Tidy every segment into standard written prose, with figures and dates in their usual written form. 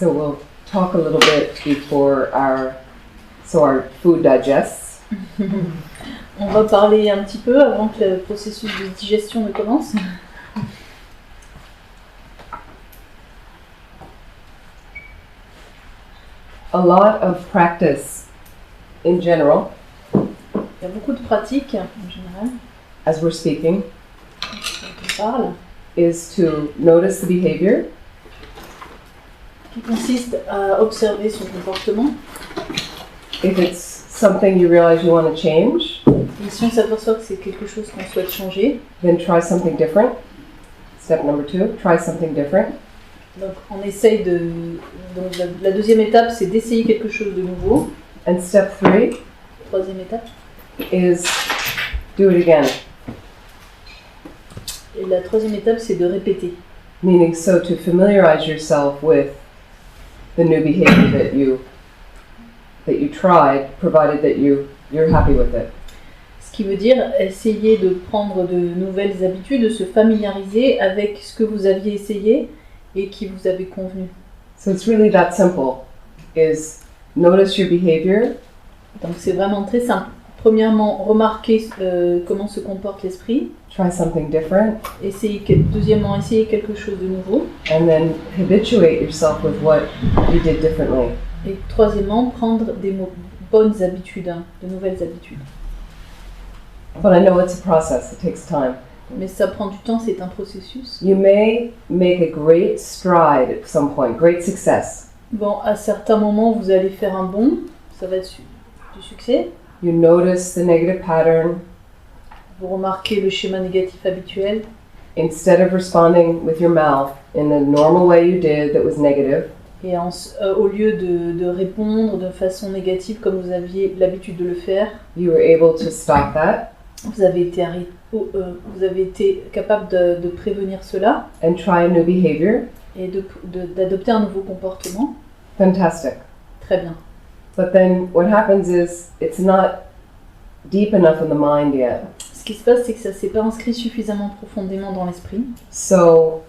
So we'll talk a little bit before our food digests. On va parler un petit peu avant que le processus de digestion ne commence. A lot of practice in general, Il y a beaucoup de pratiques en général, as we're speaking, quand on parle, is to notice the behavior, qui consiste à observer son comportement. if it's something you realize you want to change, Et si on s'aperçoit que c'est quelque chose qu'on souhaite changer, then try something different. Step number 2, try something different. donc on essaye de... Donc la deuxième étape, c'est d'essayer quelque chose de nouveau. And step 3 Troisième étape. is do it again. Et la troisième étape, c'est de répéter. Meaning, so to familiarize yourself with the new behavior that you tried, provided that you're happy with it. Ce qui veut dire essayer de prendre de nouvelles habitudes, de se familiariser avec ce que vous aviez essayé et qui vous avait convenu. So it's really that simple, is notice your behavior, Donc c'est vraiment très simple. Premièrement, remarquer comment se comporte l'esprit. try something different, Deuxièmement, essayer quelque chose de nouveau. and then habituate yourself with what you did differently. Et troisièmement, prendre des bonnes habitudes, de nouvelles habitudes. But I know it's a process, it takes time. Mais ça prend du temps, c'est un processus. You may make a great stride at some point, great success. Bon, à certains moments, vous allez faire un bond, ça va être du succès. You notice the negative pattern. Vous remarquez le schéma négatif habituel. Instead of responding with your mouth in the normal way you did that was negative, Et au lieu de répondre de façon négative comme vous aviez l'habitude de le faire, you were able to stop that vous avez été capable de prévenir cela and try a new behavior. et d'adopter un nouveau comportement. Fantastic. Très bien. But then what happens is it's not deep enough in the mind yet. Ce qui se passe, c'est que ça ne s'est pas inscrit suffisamment profondément dans l'esprit. So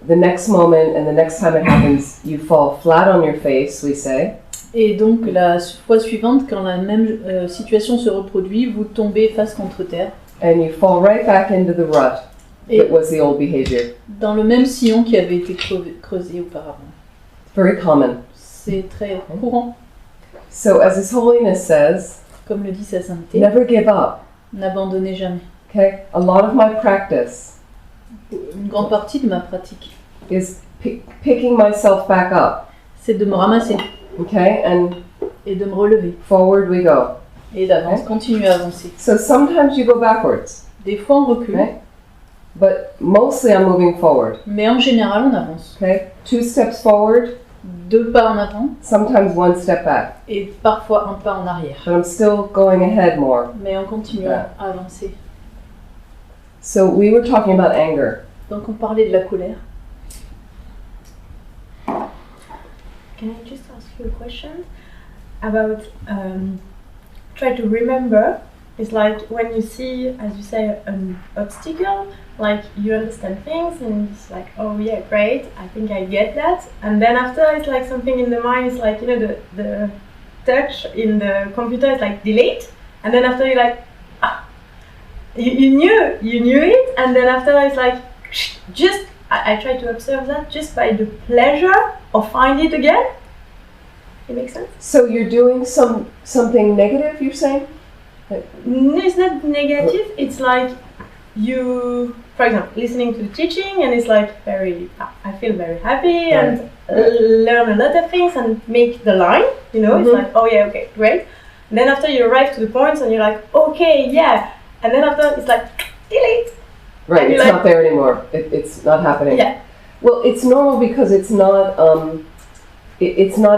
the next moment and the next time it happens, you fall flat on your face, we say. Et donc la fois suivante, quand la même situation se reproduit, vous tombez face contre terre. And you fall right back into the rut Et that was the old behavior. dans le même sillon qui avait été creusé auparavant. It's very common. C'est très courant. So as His Holiness says, Comme le dit sa sainteté, never give up. n'abandonnez jamais. Okay? A lot of my practice Une grande partie de ma pratique, is picking myself back up. c'est de me ramasser Okay? And et de me relever. forward we go. Et d'avance, continuer à avancer. So sometimes you go backwards, Des fois on recule, okay? But mostly I'm moving forward. mais en général on avance. Okay? 2 steps forward, 2 pas en avant sometimes 1 step back. et parfois un pas en arrière. But I'm still going ahead more. Mais on continue à avancer. So we were talking about anger. Donc on parlait de la colère. Can I just ask you a question about try to remember? It's like when you see, as you say, an obstacle, like you understand things and it's like, oh yeah, great, I think I get that. And then after it's like something in the mind, it's like, you know, the touch in the computer is like delete. And then after you're like, ah, you knew it. And then after it's like, just, I try to observe that just by the pleasure of finding it again. It makes sense? So you're doing something negative, you're saying? No, it's not negative. It's like you, for example, listening to the teaching, and it's like I feel very happy and learn a lot of things and make the line. You know, it's like, oh yeah, okay, great. And then after you arrive to the points, and you're like, okay, yeah. And then after it's like, delete. Right, it's like, not there anymore. It's not happening. Yeah. Well, it's normal because it's not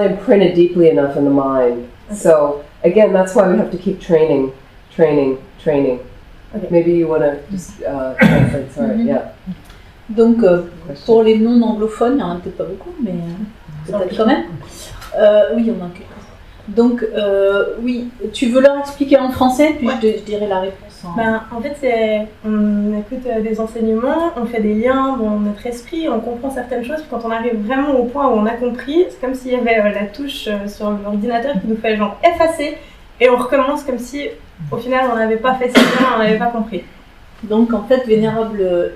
imprinted deeply enough in the mind. Okay. So again, that's why we have to keep training. Okay. Maybe you want to just translate. Sorry, yeah. Donc pour les non anglophones, il n'y en a peut-être pas beaucoup, mais peut-être quand même. Oui, il y en a quelques-uns. Donc oui, tu veux leur expliquer en français, puis je dirai la réponse. En fait, on écoute des enseignements, on fait des liens dans notre esprit, on comprend certaines choses, puis quand on arrive vraiment au point où on a compris, c'est comme s'il y avait la touche sur l'ordinateur qui nous fait genre effacer, et on recommence comme si au final on n'avait pas fait ça bien, on n'avait pas compris. Donc en fait, Vénérable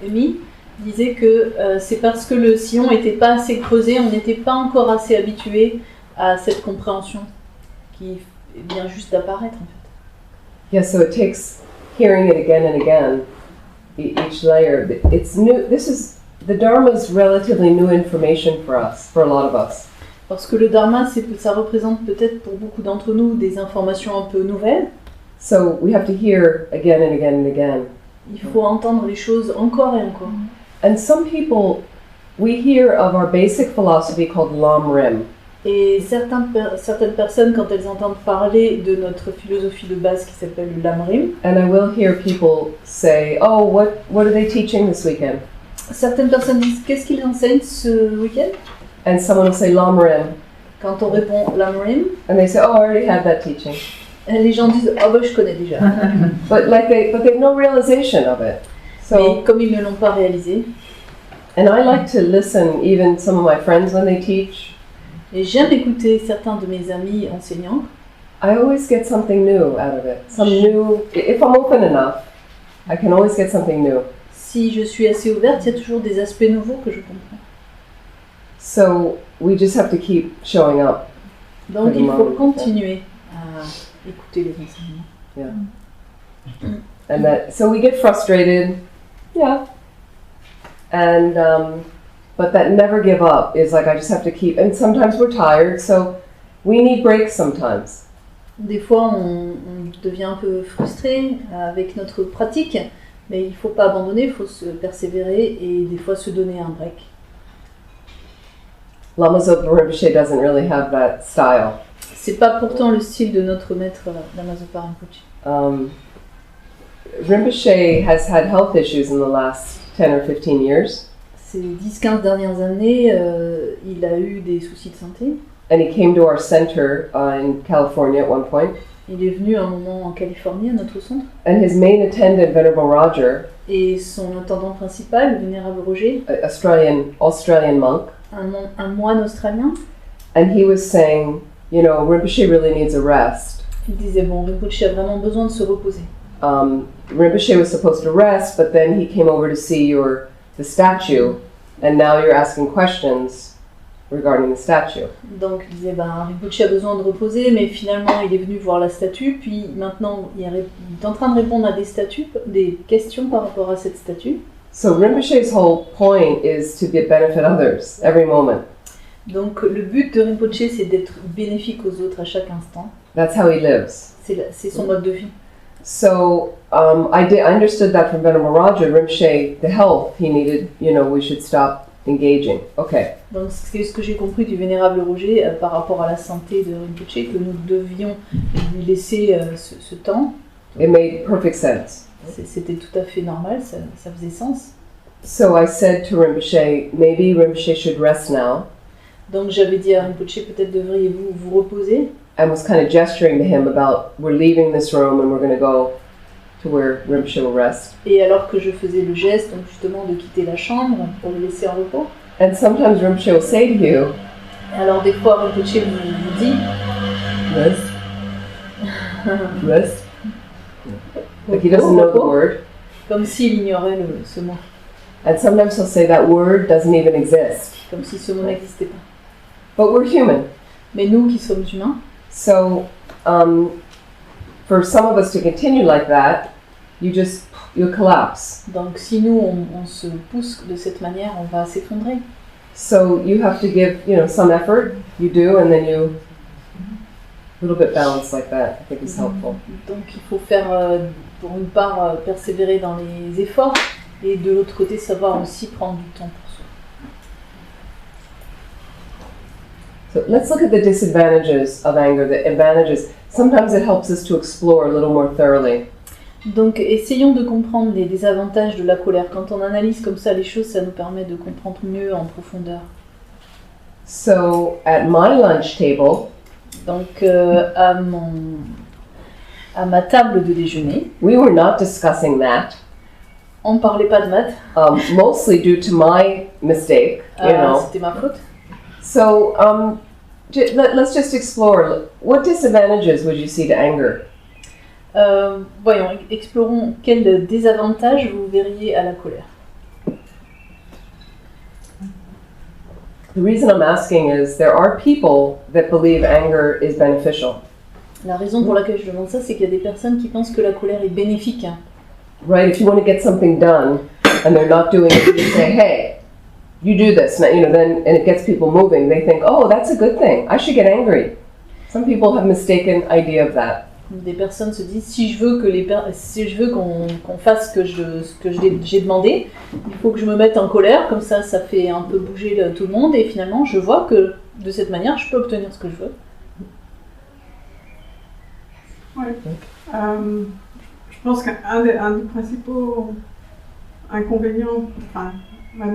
Amy disait que c'est parce que le sillon n'était pas assez creusé, on n'était pas encore assez habitué à cette compréhension qui vient juste d'apparaître en fait. Yeah, so it takes hearing it again and again, each layer. It's new. The Dharma is relatively new information for us, for a lot of us. Parce que le Dharma, ça représente peut-être pour beaucoup d'entre nous des informations un peu nouvelles. So we have to hear again and again and again. Il faut entendre les choses encore et encore. And some people, we hear of our basic philosophy called Lam Rim. Et certaines personnes, quand elles entendent parler de notre philosophie de base qui s'appelle le Lamrim, And I will hear people say, "Oh, what are they teaching this weekend?" certaines personnes disent qu'est-ce qu'ils enseignent ce week-end. And someone will say Lam Rim, Quand on répond Lamrim, and they say, "Oh, I already had that teaching." les gens disent ah bah je connais déjà. But they have no realization of it. So, Mais comme ils ne l'ont pas réalisé, and I like to listen, even some of my friends when they teach. et j'aime écouter certains de mes amis enseignants. I always get something new out of it. Some new, if I'm open enough, I can always get something new. Si je suis assez ouverte, il y a toujours des aspects nouveaux que je comprends. So we just have to keep showing up. Donc il faut continuer à écouter les enseignements. Yeah. And that, so we get frustrated, yeah. And but that never give up is like I just have to keep. And sometimes we're tired, so we need breaks sometimes. Des fois, on devient un peu frustré avec notre pratique, mais il ne faut pas abandonner, il faut se persévérer et des fois se donner un break. Lama Zopa Rinpoche doesn't really have that style. C'est pas pourtant le style de notre maître Lama Zopa Rinpoche. Rinpoche has had health issues in the last 10 or 15 years. Ces 10-15 dernières années, il a eu des soucis de santé. And he came to our center in California at one point. Il est venu un moment en Californie, à notre centre. And his main attendant, Venerable Roger, Et son intendant principal, le Vénérable Roger, Australian monk, un moine australien, and he was saying, you know, Rinpoche really needs a rest. il disait bon, Rinpoche a vraiment besoin de se reposer. Rinpoche was supposed to rest, but then he came over to see the statue, and now you're asking questions regarding the statue. Donc il disait Rinpoche a besoin de reposer, mais finalement il est venu voir la statue, puis maintenant il est en train de répondre à des questions par rapport à cette statue. So Rinpoche's whole point is to benefit others every moment. Donc le but de Rinpoche c'est d'être bénéfique aux autres à chaque instant. That's how he lives. C'est son mode de vie. So I understood that from Venerable Roger. Rinpoche, the health he needed, you know, we should stop engaging. Okay. Donc c'est ce que j'ai compris du Vénérable Roger par rapport à la santé de Rinpoche, que nous devions lui laisser ce temps. It made perfect sense. C'était tout à fait normal, ça faisait sens. So I said to Rinpoche, maybe Rinpoche should rest now. Donc j'avais dit à Rinpoche, peut-être devriez-vous vous reposer. I was kind of gesturing to him about we're leaving this room and we're going to go to where Rinpoche will rest. Et alors que je faisais le geste, donc justement de quitter la chambre pour le laisser en repos. And sometimes Rinpoche will say to you, alors des fois Rinpoche vous dit, rest, rest. Like he doesn't know the word. Comme s'il ignorait ce mot. And sometimes he'll say that word doesn't even exist. Comme si ce mot n'existait pas. But we're human. Mais nous qui sommes humains. So, for some of us to continue like that, you'll collapse. Donc si nous on se pousse de cette manière, on va s'effondrer. So you have to give, you know, some effort. You do, and then you a little bit balanced like that. I think is helpful. Donc il faut faire, pour une part, persévérer dans les efforts, et de l'autre côté savoir aussi prendre du temps pour soi. So let's look at the disadvantages of anger. The advantages. Sometimes it helps us to explore a little more thoroughly. Donc essayons de comprendre les désavantages de la colère. Quand on analyse comme ça les choses, ça nous permet de comprendre mieux en profondeur. So at my lunch table, donc à à ma table de déjeuner. We were not discussing that, On ne parlait pas de maths, mostly due to my mistake, you know. c'était ma faute. So let's just explore. What disadvantages would you see to anger? Voyons, explorons quels désavantages vous verriez à la colère. The reason I'm asking is there are people that believe anger is beneficial. La raison pour laquelle je demande ça, c'est qu'il y a des personnes qui pensent que la colère est bénéfique. Right? If you want to get something done and they're not doing it, you say, hey, you do this, you know, then, and it gets people moving. They think, oh, that's a good thing. I should get angry. Some people have mistaken idea of that. Des personnes se disent, si je veux qu'on fasse ce que j'ai demandé, il faut que je me mette en colère, comme ça fait un peu bouger tout le monde, et finalement, je vois que de cette manière, je peux obtenir ce que je veux. Ouais. Je pense qu'un des principaux inconvénients, enfin, la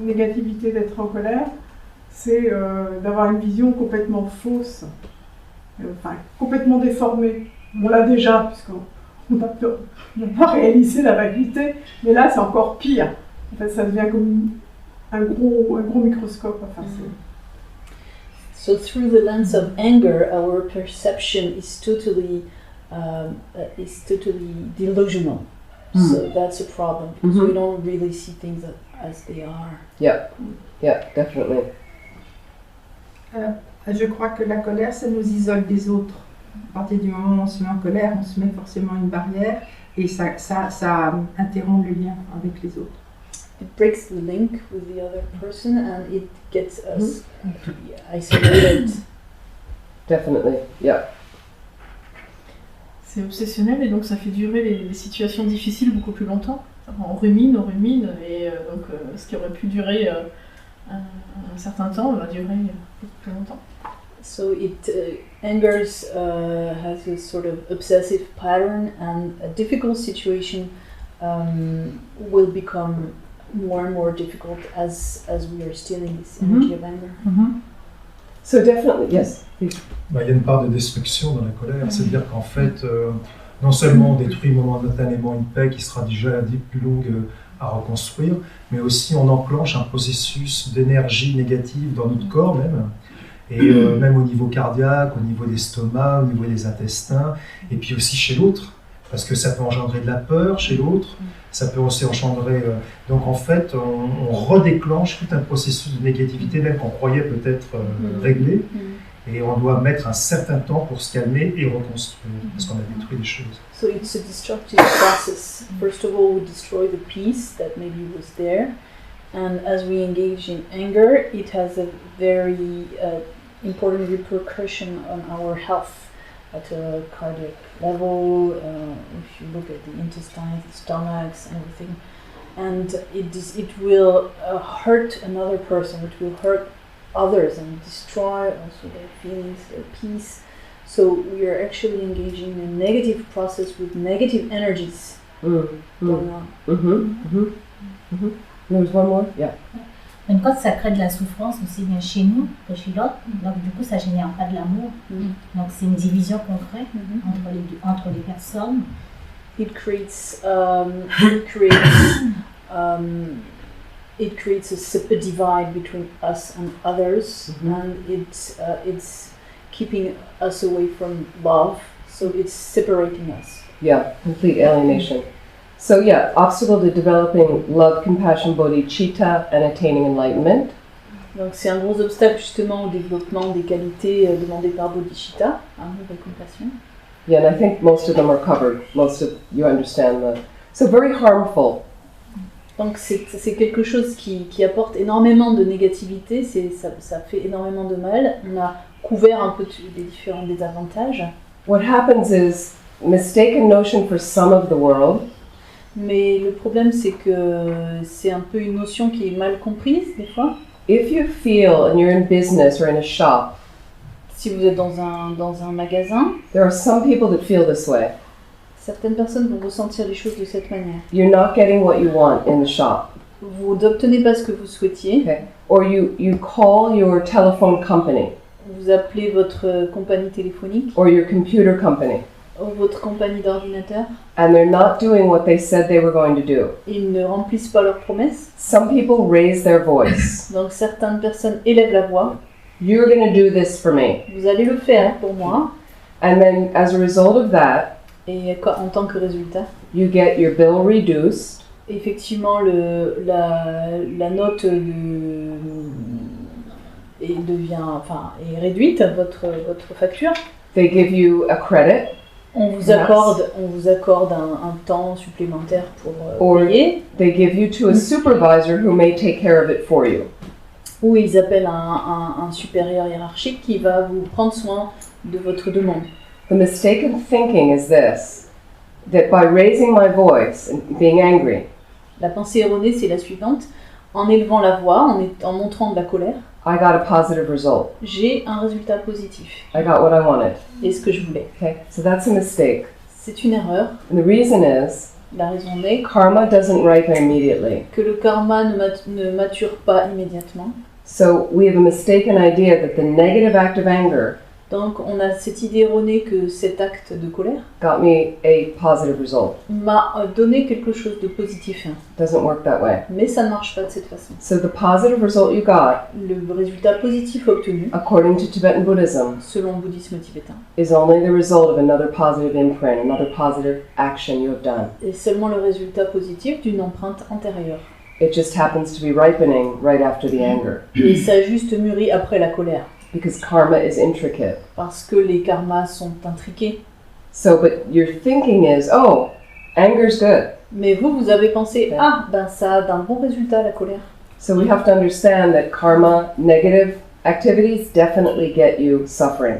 négativité d'être en colère, c'est d'avoir une vision complètement fausse, enfin, complètement déformée. On l'a déjà, puisqu'on n'a pas réalisé la vacuité, mais là c'est encore pire. En fait, ça devient comme un gros microscope. Enfin, So through the lens of anger, our perception is totally delusional. So that's a problem, because we don't really see things as they are. Yeah, definitely. Je crois que la colère, ça nous isole des autres. À partir du moment où on se met en colère, on se met forcément une barrière et ça interrompt le lien avec les autres. It breaks the link with the other person and it gets us to be isolated. Definitely, yeah. C'est obsessionnel et donc ça fait durer les situations difficiles beaucoup plus longtemps. On rumine et donc ce qui aurait pu durer un certain temps va durer beaucoup plus longtemps. So it angers has a sort of obsessive pattern, and a difficult situation will become more and more difficult as we are still in this energy of anger. So definitely, yes. Please. Il y a une part de destruction dans la colère, c'est-à-dire qu'en fait, non seulement on détruit momentanément une paix qui sera déjà plus longue à reconstruire, mais aussi on enclenche un processus d'énergie négative dans notre corps même, et même au niveau cardiaque, au niveau de l'estomac, au niveau des intestins, et puis aussi chez l'autre, parce que ça peut engendrer de la peur chez l'autre, ça peut aussi engendrer... donc en fait, on redéclenche tout un processus de négativité, même qu'on croyait peut-être réglé, et on doit mettre un certain temps pour se calmer et reconstruire, parce qu'on a détruit des choses. So it's a destructive process. First of all, we destroy the peace that maybe was there, and as we engage in anger, it has a very important repercussion on our health at a cardiac level. If you look at the intestines, the stomachs, and everything, and it will hurt another person. It will hurt others and destroy also their feelings, their peace. So we are actually engaging in a negative process with negative energies going on. There was one more? Yeah. Donc quand ça crée de la souffrance aussi bien chez nous que chez l'autre, donc du coup ça génère pas de l'amour. Donc c'est une division qu'on crée entre les personnes. It creates a divide between us and others, and it's keeping us away from love, so it's separating us. Yeah, complete alienation. So yeah, obstacle to developing love, compassion, bodhicitta, and attaining enlightenment. Donc c'est un gros obstacle justement au développement des qualités demandées par bodhicitta, amour et compassion. Yeah, and I think most of them are covered. Most of you understand the... So very harmful. Donc c'est quelque chose qui apporte énormément de négativité, ça fait énormément de mal. On a couvert un peu les différents désavantages. What happens is mistaken notion for some of the world. Mais le problème c'est que c'est un peu une notion qui est mal comprise des fois. If you feel, and you're in business or in a shop, si vous êtes dans un magasin, there are some people that feel this way. Certaines personnes vont ressentir les choses de cette manière. You're not getting what you want in the shop. Vous n'obtenez pas ce que vous souhaitiez. Okay. Or you call your telephone company. Vous appelez votre compagnie téléphonique. Or your computer company. votre compagnie d'ordinateur and they're not doing what they said they were going to do. et ils ne remplissent pas leurs promesses. Some people raise their voice. Donc certaines personnes élèvent la voix. You're going to do this for me. Vous allez le faire pour moi. And then as a result of that, Et en tant que résultat, you get your bill reduced. effectivement, la note est réduite, votre facture. They give you a credit. On vous accorde un temps supplémentaire pour Or payer. they give you to a supervisor who may take care of it for you. Ou ils appellent un supérieur hiérarchique qui va vous prendre soin de votre demande. The mistaken thinking is this, that by raising my voice and being angry, La pensée erronée, c'est la suivante. En élevant la voix, en montrant de la colère, I got a positive result. j'ai un résultat positif. I got what I wanted. Et ce que je voulais. Okay, so that's a mistake. C'est une erreur. And the reason is La raison est karma doesn't ripen immediately. que le karma ne mature pas immédiatement. So we have a mistaken idea that the negative act of anger Donc on a cette idée erronée que cet acte de colère got me a positive result. m'a donné quelque chose de positif. Doesn't work that way. Mais ça ne marche pas de cette façon. So the positive result you got, Le résultat positif obtenu, according to Tibetan Buddhism, selon le bouddhisme tibétain, is only the result of another positive imprint, another positive action you have done. est seulement le résultat positif d'une empreinte antérieure. It just happens to be ripening right after the anger, Et ça juste mûrit après la colère. because karma is intricate. Parce que les karmas sont intriqués. So, but your thinking is, oh, anger's good. Mais vous avez pensé, ah, ben ça a d'un bon résultat la colère. So we have to understand that karma, negative activities definitely get you suffering.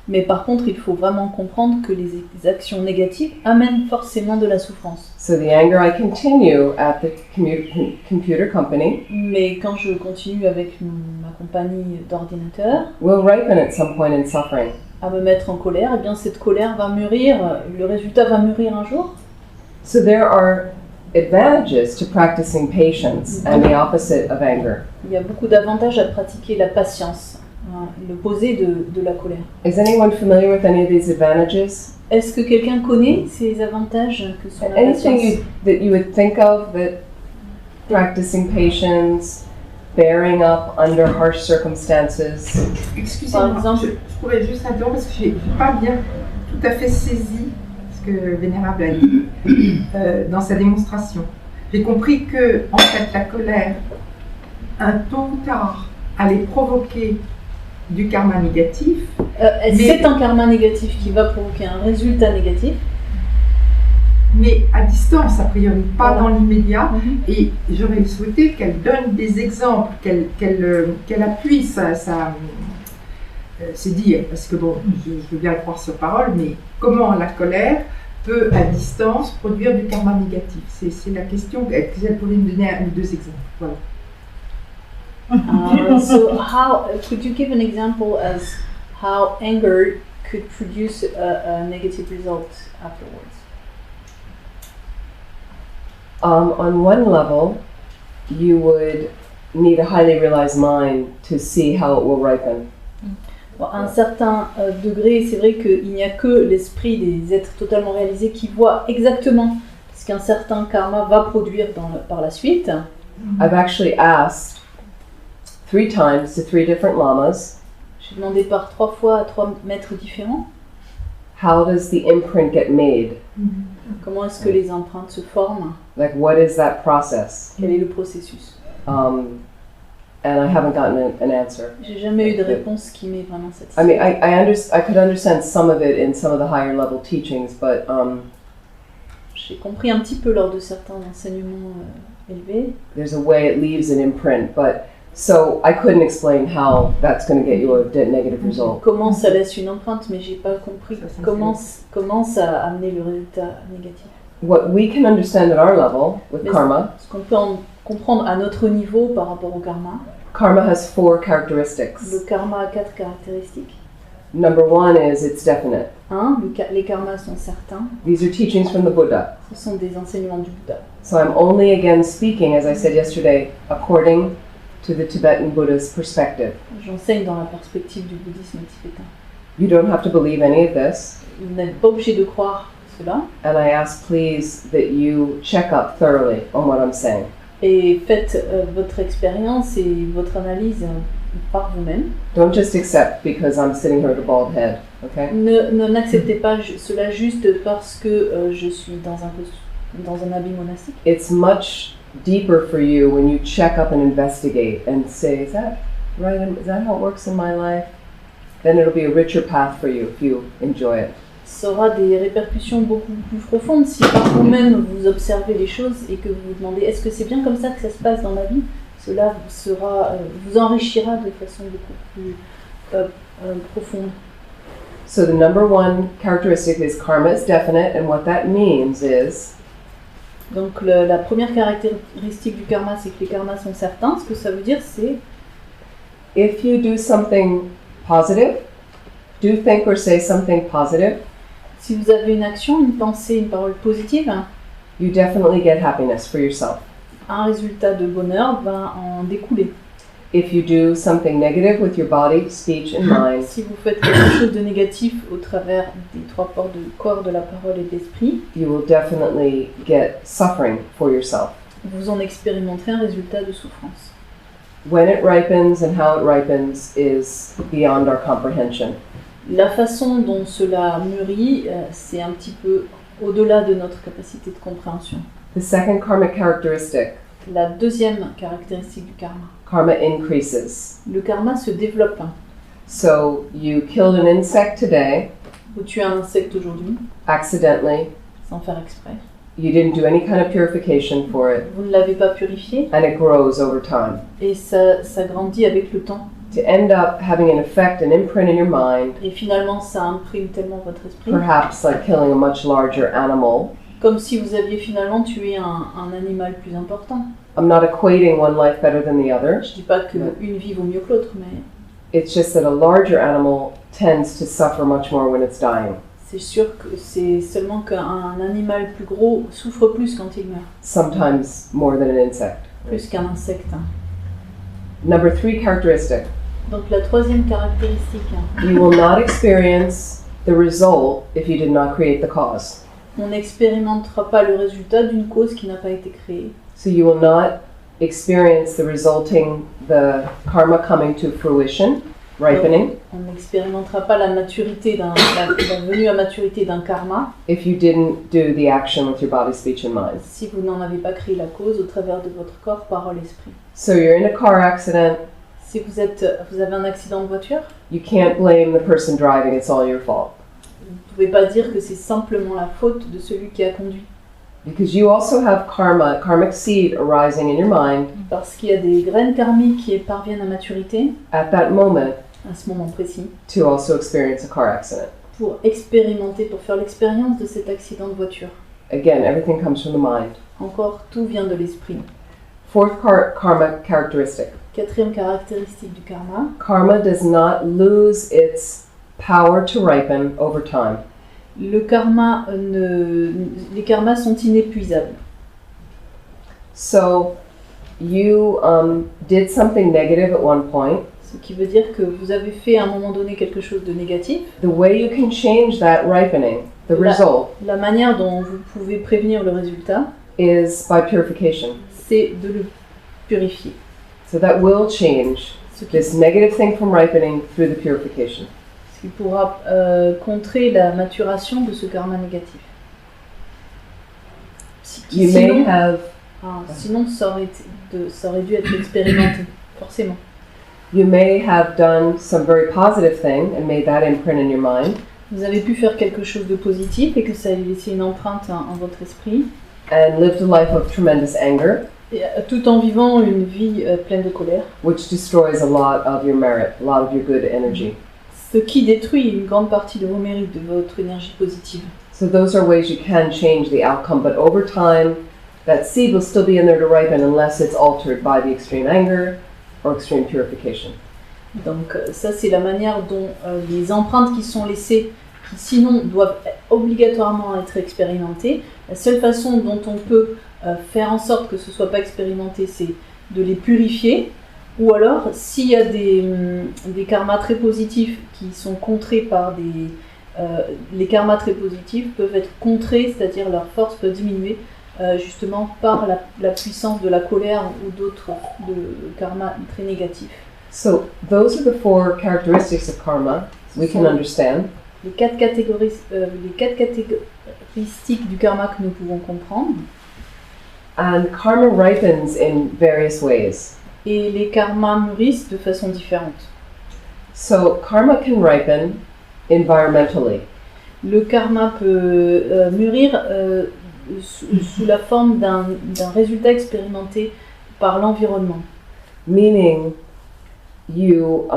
Mais par contre, il faut vraiment comprendre que les actions négatives amènent forcément de la souffrance. So the anger I continue at the computer company Mais quand je continue avec ma compagnie d'ordinateur will ripen at some point in suffering. à me mettre en colère, eh bien cette colère va mûrir, le résultat va mûrir un jour. So there are advantages to practicing patience and the opposite of anger. Il y a beaucoup d'avantages à pratiquer la patience, hein, l'opposé de la colère. Is anyone familiar with any of these advantages? Est-ce que quelqu'un connaît ces avantages que sont la Anything patience? that you would think of that practicing patience, bearing up under harsh circumstances? Excusez-moi, Par exemple- je pourrais juste interrompre parce que je n'ai pas bien tout à fait saisi ce que Vénérable a dit dans sa démonstration. J'ai compris que, en fait, la colère, un tôt ou tard, allait provoquer du karma négatif. C'est un karma négatif qui va provoquer un résultat négatif. Mais à distance, a priori, pas Voilà. dans l'immédiat. Mhm. Et j'aurais souhaité qu'elle donne des exemples, qu'elle appuie ses dires, parce que bon, je veux bien le croire sur parole, mais comment la colère peut à distance produire du karma négatif? C'est la question. Elle pourrait me donner un ou deux exemples. Voilà. So how could you give an example as how anger could produce a negative result afterwards? On one level, you would need a highly realized mind to see how it will ripen. Bon, à un certain degré, c'est vrai qu'il n'y a que l'esprit des êtres totalement réalisés qui voit exactement ce qu'un certain karma va produire par la suite. I've actually asked 3 times to 3 different lamas, J'ai demandé par 3 fois à 3 maîtres différents how does the imprint get made? comment est-ce que les empreintes se forment, Like, what is that process? quel est le processus. And I haven't gotten an answer. J'ai jamais eu de réponse qui m'ait vraiment I satisfait. mean, I could understand some of it in some of the higher level teachings, but J'ai compris un petit peu lors de certains enseignements élevés. there's a way it leaves an imprint. But so I couldn't explain how that's going to get you a negative result. Comment ça laisse une empreinte, mais j'ai pas compris Ça, c'est comment ça a amené le résultat négatif. What we can understand at our level with Mais karma, ce qu'on peut comprendre à notre niveau par rapport au karma, karma has 4 characteristics. le karma a 4 caractéristiques. Number 1 is it's definite. Les karmas sont certains, These are teachings from the Buddha. ce sont des enseignements du Bouddha. So I'm only again speaking, as I said yesterday, according to the Tibetan Buddha's perspective. J'enseigne dans la perspective du bouddhisme tibétain. You don't have to believe any of this. Vous n'êtes pas obligé de croire cela. And I ask, please, that you check up thoroughly on what I'm saying. Et faites votre expérience et votre analyse par vous-même. Don't just accept because I'm sitting here with a bald head, okay? N'acceptez pas cela juste parce que je suis dans un habit monastique. It's much deeper for you when you check up and investigate and say, is that right? Is that how it works in my life? Then it'll be a richer path for you if you enjoy it. Ça aura des répercussions beaucoup plus profondes si par vous-même vous observez les choses et que vous vous demandez est-ce que c'est bien comme ça que ça se passe dans la vie. Cela vous enrichira de façon beaucoup plus profonde. So the number one characteristic is karma is definite, and what that means is Donc la première caractéristique du karma, c'est que les karmas sont certains. Ce que ça veut dire, c'est if you do something positive, do think or say something positive, si vous avez une action, une pensée, une parole positive, you definitely get happiness for yourself. un résultat de bonheur va en découler. If you do something negative with your body, speech, and mind, Si vous faites quelque chose de négatif au travers des trois ports du corps, de la parole et de l'esprit, you will definitely get suffering for yourself. vous en expérimenterez un résultat de souffrance. When it ripens and how it ripens is beyond our comprehension. La façon dont cela mûrit, c'est un petit peu au-delà de notre capacité de compréhension. The second karmic characteristic, La deuxième caractéristique du karma. karma increases. Le karma se développe. So you killed an insect today, Vous tuez un insecte aujourd'hui, accidentally. sans faire exprès. You didn't do any kind of purification for it, Vous ne l'avez pas purifié and it grows over time. et ça grandit avec le temps. To end up having an effect, an imprint in your mind, Et finalement, ça imprime tellement votre esprit, perhaps like killing a much larger animal. comme si vous aviez finalement tué un animal plus important. I'm not equating one life better than the other. Je dis pas qu'une vie vaut mieux que l'autre, mais It's just that a larger animal tends to suffer much more when it's dying. c'est sûr que c'est seulement qu'un animal plus gros souffre plus quand il meurt, Sometimes more than an insect. plus qu'un insecte. Number 3 characteristic. Donc la troisième caractéristique, You will not experience the result if you did not create the cause. on n'expérimentera pas le résultat d'une cause qui n'a pas été créée. So you will not experience the karma coming to fruition, ripening, On n'expérimentera pas la venue à maturité d'un karma if you didn't do the action with your body, speech, and mind. si vous n'en avez pas créé la cause au travers de votre corps, parole, esprit. So you're in a car accident, Si vous avez un accident de voiture, you can't blame the person driving, it's all your fault. vous ne pouvez pas dire que c'est simplement la faute de celui qui a conduit. Because you also have karmic seed arising in your mind Parce qu'il y a des graines karmiques qui parviennent à maturité, at that moment à ce moment précis, to also experience a car accident. pour faire l'expérience de cet accident de voiture. Again, everything comes from the mind. Encore, tout vient de l'esprit. Fourth karma characteristic. Quatrième caractéristique du karma, Karma does not lose its power to ripen over time. les karmas sont inépuisables. So you did something negative at one point. Ce qui veut dire que vous avez fait à un moment donné quelque chose de négatif. The way you can change that ripening, the result, La manière dont vous pouvez prévenir le résultat, is by purification. c'est de le purifier. So that will change Ce qui, this negative thing from ripening through the purification. ce qui pourra contrer la maturation de ce karma négatif. You may have Sinon, ça aurait dû être expérimenté, forcément. done some very positive thing and made that imprint in your mind, Vous avez pu faire quelque chose de positif et que ça ait laissé une empreinte en votre esprit, and lived a life of tremendous anger, et, tout en vivant une vie pleine de colère, which destroys a lot of your merit, a lot of your good energy. ce qui détruit une grande partie de vos mérites, de votre énergie positive. So those are ways you can change the outcome, but over time, that seed will still be in there to ripen unless it's altered by the extreme anger or extreme purification. Donc ça, c'est la manière dont les empreintes qui sont laissées, qui sinon doivent obligatoirement être expérimentées, la seule façon dont on peut faire en sorte que ce ne soit pas expérimenté, c'est de les purifier Ou alors, s'il y a des karmas très positifs qui sont contrés par des... les karmas très positifs peuvent être contrés, c'est-à-dire leur force peut diminuer justement par la puissance de la colère ou d'autres karmas très négatifs. So those are the 4 characteristics of karma we can understand. Les 4 caractéristiques du karma que nous pouvons comprendre. And karma ripens in various ways. Et les karmas mûrissent de façon différente. So karma can ripen environmentally. Le karma peut mûrir sous la forme d'un résultat expérimenté par l'environnement. Meaning, you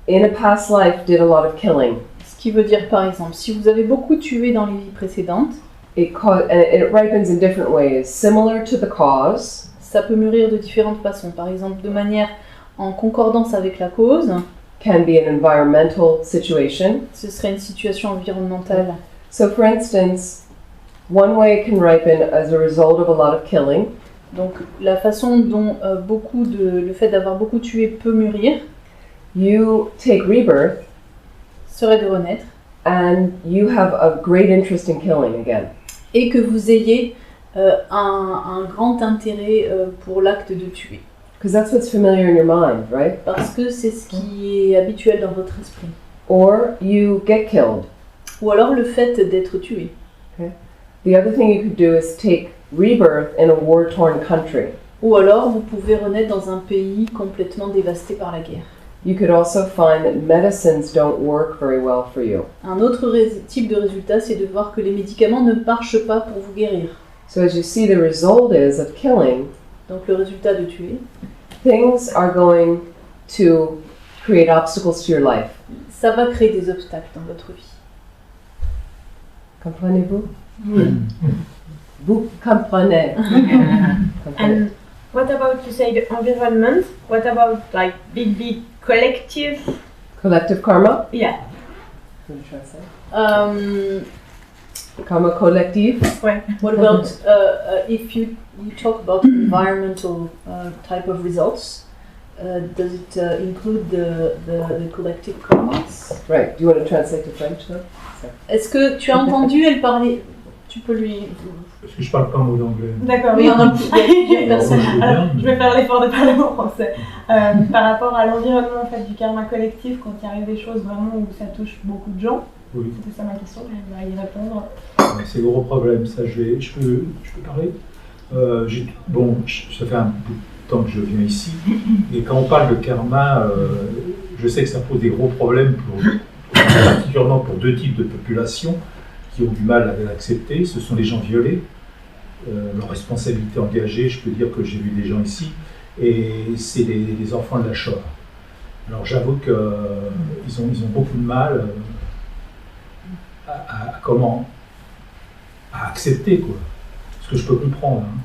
in a past life did a lot of killing. Ce qui veut dire par exemple, si vous avez beaucoup tué dans les vies précédentes, It ripens in different ways, similar to the cause, ça peut mûrir de différentes façons. Par exemple, de manière en concordance avec la cause, can be an environmental situation. ce serait une situation environnementale. So for instance, one way it can ripen as a result of a lot of killing Donc la façon dont le fait d'avoir beaucoup tué peut mûrir you take rebirth serait de renaître and you have a great interest in killing again. et que vous ayez un grand intérêt pour l'acte de tuer. Because that's what's familiar in your mind, right? Parce que c'est ce qui est habituel dans votre esprit. Or you get killed. Ou alors le fait d'être tué. The other thing you could do is take rebirth in a war-torn country. Ou alors vous pouvez renaître dans un pays complètement dévasté par la guerre. You could also find that medicines don't work very well for you. Un autre type de résultat, c'est de voir que les médicaments ne marchent pas pour vous guérir. So as you see, the result is of killing, Donc le résultat de tuer, things are going to create obstacles to your life. ça va créer des obstacles dans votre vie. Comprenez-vous? Vous comprenez. And what about, you said environment? What about like big collective? Collective karma? Yeah. What are you trying to say? Um, Karma collective? what about if you talk about environmental type of results? Does it include the collective karmas? Right. Do you want to translate to French though? Est-ce que tu as entendu elle parler? Tu peux lui. Parce que je parle pas un mot d'anglais. D'accord. Oui, il y a plusieurs personnes. Alors, je vais faire l'effort de parler en français. Par rapport à l'environnement en fait, du karma collectif, quand il arrive des choses vraiment où ça touche beaucoup de gens, Oui. c'était ça ma question, j'aimerais y répondre. C'est le gros problème, ça. Je peux parler. Ça fait un bout de temps que je viens ici, et quand on parle de karma, je sais que ça pose des gros problèmes, particulièrement pour 2 types de populations qui ont du mal à l'accepter. Ce sont les gens violés, leur responsabilité engagée. Je peux dire que j'ai vu des gens ici, et c'est les enfants de la Shoah. Alors j'avoue qu'ils ont beaucoup de mal à accepter, quoi. Ce que je peux comprendre. Hein.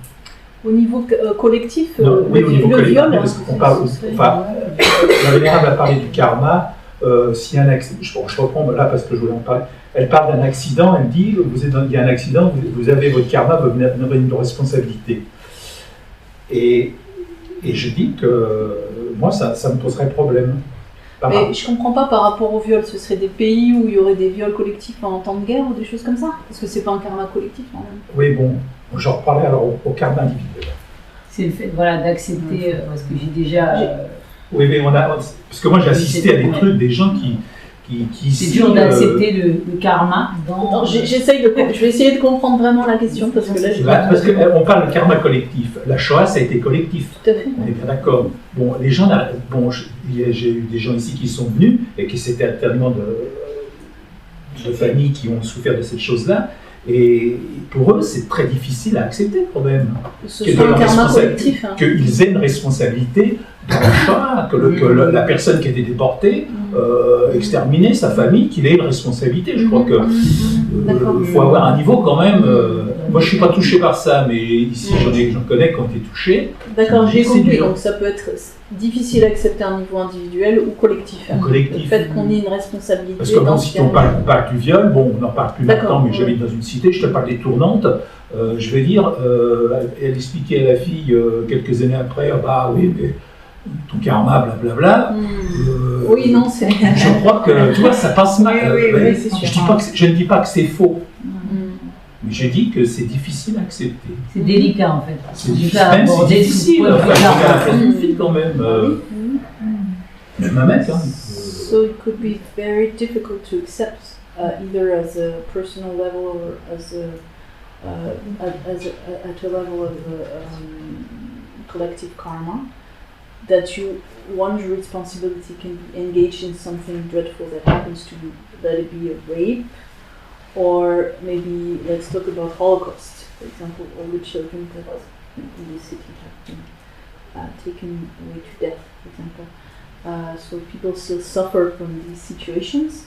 Au niveau collectif, Non, oui, au niveau le collectif, viol, parce qu'on parle, la Vénérable a parlé du karma. Si un accident, je reprends là parce que je voulais en parler. Elle parle d'un accident, elle dit il y a un accident, vous avez votre karma, vous avez une responsabilité. Et je dis que moi, ça me poserait problème. Mais je comprends pas par rapport au viol, ce serait des pays où il y aurait des viols collectifs en temps de guerre ou des choses comme ça? Parce que c'est pas un karma collectif quand même. Oui, bon, j'en reparlais alors au karma individuel. C'est le fait d'accepter, parce que j'ai déjà... Oui, mais parce que moi j'ai assisté à des trucs, des gens qui c'est dur d'accepter le karma dans... Attends, je vais essayer de comprendre vraiment la question parce que là je... Parce qu'on parle de karma collectif. La Shoah, ça a été collectif. Tout à fait. On est bien d'accord. Bon, les gens, j'ai eu des gens ici qui sont venus et qui c'était tellement de familles qui ont souffert de cette chose-là. Et pour eux, c'est très difficile à accepter quand même. Ce soit un karma collectif. Hein. Qu'ils aient une responsabilité dans le Shoah, que la personne qui a été déportée, exterminée, sa famille, qu'il ait une responsabilité. Je crois qu'il faut avoir un niveau quand même. Moi, je ne suis pas touché par ça, mais ici, j'en connais qui ont été touchés. D'accord, j'ai compris. Donc, ça peut être difficile à accepter à un niveau individuel ou collectif. Hein. Collectif. Le fait qu'on ait une responsabilité. Parce que si on parle du viol, bon, on n'en parle plus maintenant, mais j'habite dans une cité, je te parle des tournantes. Je vais dire, elle expliquait à la fille quelques années après, bah oui, mais ton karma, blablabla. Oui, non, c'est. Je crois que, tu vois, ça passe mal. Oui, c'est sûr. Je ne dis pas que c'est faux, mais je dis que c'est difficile à accepter. C'est délicat en fait. C'est difficile. Enfin, c'est la philosophie quand même. Même un mec. Hein. So it could be very difficult to accept, either as a personal level or as at a level of collective karma, that one's responsibility can be engaged in something dreadful that happens to you, let it be a rape, or maybe let's talk about Holocaust, for example, all the children that in the city have been taken away to death, for example. So people still suffer from these situations.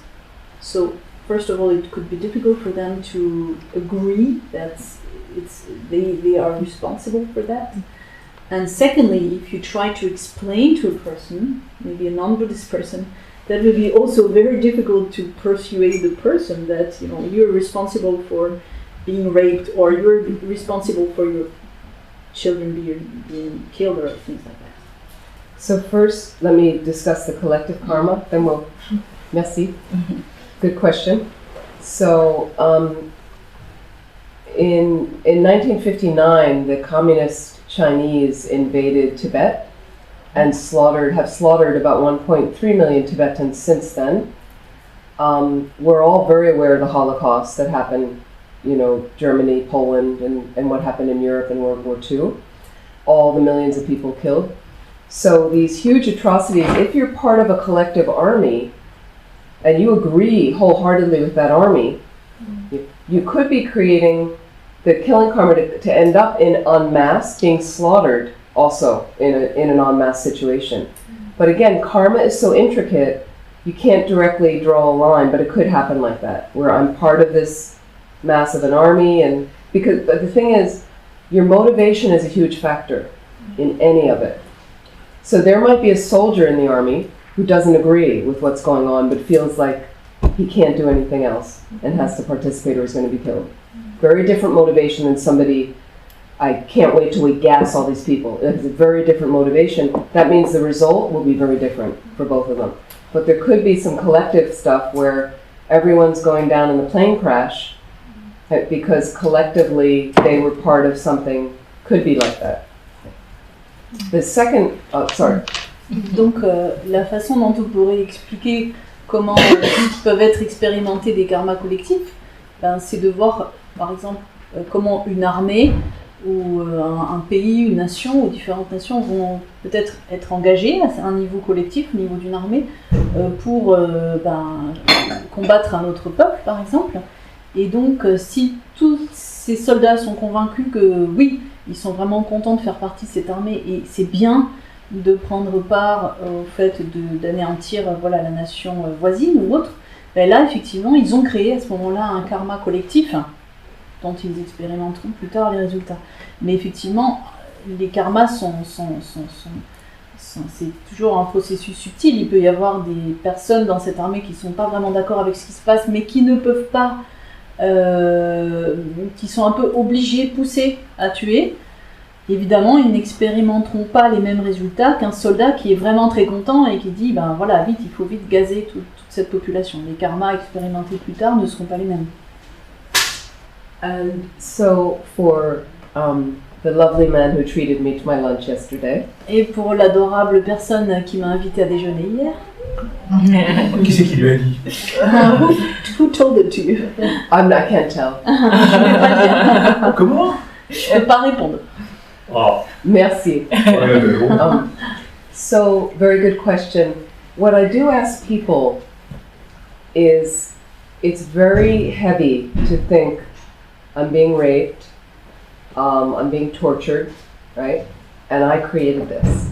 So first of all, it could be difficult for them to agree that they are responsible for that. And secondly, if you try to explain to a person, maybe a non-Buddhist person, that will be also very difficult to persuade the person that you're responsible for being raped, or you're responsible for your children being killed, or things like that. So first, let me discuss the collective karma, then we'll... Merci. Good question. So, in 1959, the communist Chinese invaded Tibet and have slaughtered about 1.3 million Tibetans since then. We're all very aware of the Holocaust that happened, Germany, Poland, and what happened in Europe in World War II. All the millions of people killed. So these huge atrocities, if you're part of a collective army, and you agree wholeheartedly with that army, you could be creating the killing karma to end up in en masse, being slaughtered also in an en masse situation. But again, karma is so intricate, you can't directly draw a line, but it could happen like that, where I'm part of this mass of an army, but the thing is, your motivation is a huge factor in any of it. So there might be a soldier in the army who doesn't agree with what's going on, but feels like he can't do anything else and has to participate or is going to be killed. Very different motivation than somebody, I can't wait till we gas all these people. It's a very different motivation. That means the result will be very different for both of them. But there could be some collective stuff where everyone's going down in the plane crash because collectively they were part of something, could be like that. The second, Donc la façon dont on pourrait expliquer comment peuvent être expérimentés des karmas collectifs, c'est de voir par exemple comment une armée ou un pays, une nation ou différentes nations vont peut-être être engagées à un niveau collectif, au niveau d'une armée, pour combattre un autre peuple par exemple. Et donc si tous ces soldats sont convaincus que oui, ils sont vraiment contents de faire partie de cette armée et c'est bien de prendre part au fait d'anéantir la nation voisine ou autre, là effectivement ils ont créé à ce moment-là un karma collectif dont ils expérimenteront plus tard les résultats. Mais effectivement, les karmas c'est toujours un processus subtil. Il peut y avoir des personnes dans cette armée qui ne sont pas vraiment d'accord avec ce qui se passe, mais qui ne peuvent pas, qui sont un peu obligés, poussés à tuer. Évidemment, ils n'expérimenteront pas les mêmes résultats qu'un soldat qui est vraiment très content et qui dit vite, il faut vite gazer toute cette population. Les karmas expérimentés plus tard ne seront pas les mêmes. And so for the lovely man who treated me to my lunch yesterday. Et pour l'adorable personne qui m'a invité à déjeuner hier. Qui c'est qui lui a dit? Who told it to you? I can't tell. Je ne vais pas dire. Comment? Je ne peux pas répondre. Oh. Merci. So, very good question. What I do ask people is, it's very heavy to think I'm being raped, I'm being tortured, right? And I created this.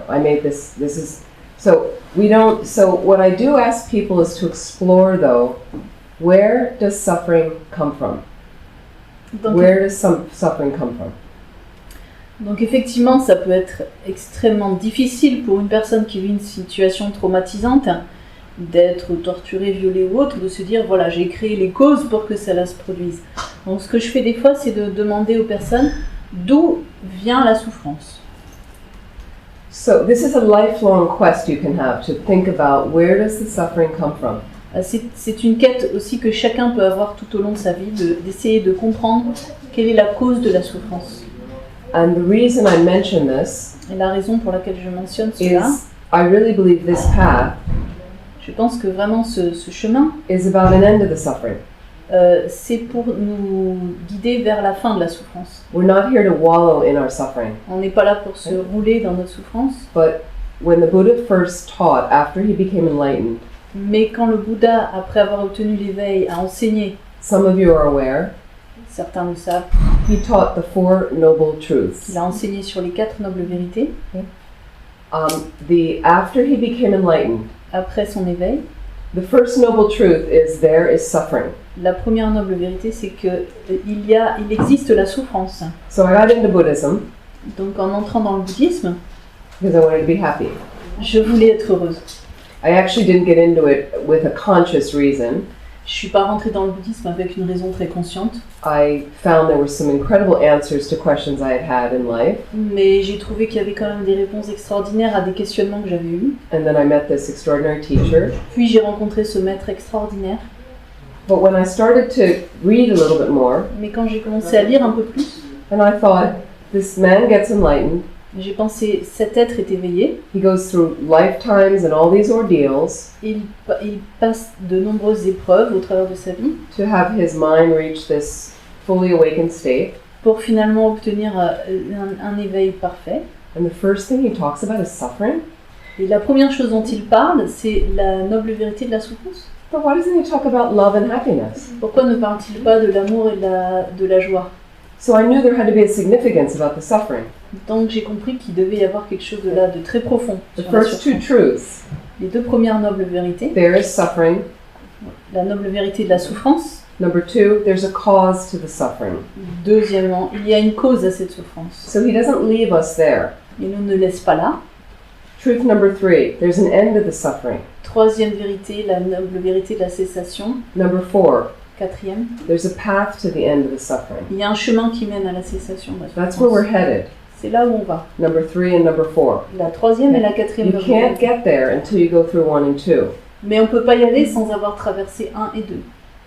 I made this. This is so we don't. So what I do ask people is to explore, though, where does suffering come from? Where does some suffering come from? Donc effectivement, ça peut être extrêmement difficile pour une personne qui vit une situation traumatisante d'être torturée, violée ou autre, de se dire voilà, j'ai créé les causes pour que cela se produise. Donc ce que je fais des fois, c'est de demander aux personnes d'où vient la souffrance. So this is a lifelong quest you can have to think about where does the suffering come from. C'est une quête aussi que chacun peut avoir tout au long de sa vie, d'essayer de comprendre quelle est la cause de la souffrance. And the reason I mention this Et la raison pour laquelle je mentionne cela, is I really believe this path je pense que vraiment ce chemin, is about an end to the suffering. c'est pour nous guider vers la fin de la souffrance. We're not here to wallow in our suffering. On n'est pas là pour se rouler dans notre souffrance, But when the Buddha first taught, after he became enlightened, mais quand le Bouddha, après avoir obtenu l'éveil, a enseigné, some of you are aware, certains le savent, he taught the Four Noble Truths. il a enseigné sur les 4 nobles vérités. After he became enlightened, Après son éveil, the first noble truth is there is suffering. la première noble vérité, c'est que il existe la souffrance. So I got into Buddhism Donc en entrant dans le bouddhisme, because I wanted to be happy. je voulais être heureuse. I actually didn't get into it with a conscious reason. Je suis pas rentrée dans le bouddhisme avec une raison très consciente, I found there were some incredible answers to questions I had had in life, mais j'ai trouvé qu'il y avait quand même des réponses extraordinaires à des questionnements que j'avais eus. and then I met this extraordinary teacher. Puis j'ai rencontré ce maître extraordinaire. But when I started to read a little bit more, Mais quand j'ai commencé à lire un peu plus, and I thought, this man gets enlightened, j'ai pensé cet être est éveillé, he goes through lifetimes and all these ordeals il passe de nombreuses épreuves au travers de sa vie to have his mind reach this fully awakened state. pour finalement obtenir un éveil parfait. And the first thing he talks about is suffering. Et la première chose dont il parle, c'est la noble vérité de la souffrance. But why doesn't he talk about love and happiness? Pourquoi ne parle-t-il pas de l'amour et de la joie? So I knew there had to be a significance about the suffering. Donc j'ai compris qu'il devait y avoir quelque chose de là, de très profond. The Sur la first two souffrance. truths, Les 2 premières nobles vérités, there is suffering. la noble vérité de la souffrance. Number two, there's a cause to the suffering. Deuxièmement, il y a une cause à cette souffrance. So he doesn't leave us there. Il ne nous laisse pas là. Truth number three, there's an end to the suffering. Troisième vérité, la noble vérité de la cessation. Number four, Quatrième, there's a path to the end of the suffering. il y a un chemin qui mène à la cessation de la That's where we're souffrance. headed. C'est là où on va. Number three and number four. La troisième et la quatrième You noble can't vérité. get there until you go through one and two. Mais on ne peut pas y aller sans avoir traversé 1 et 2.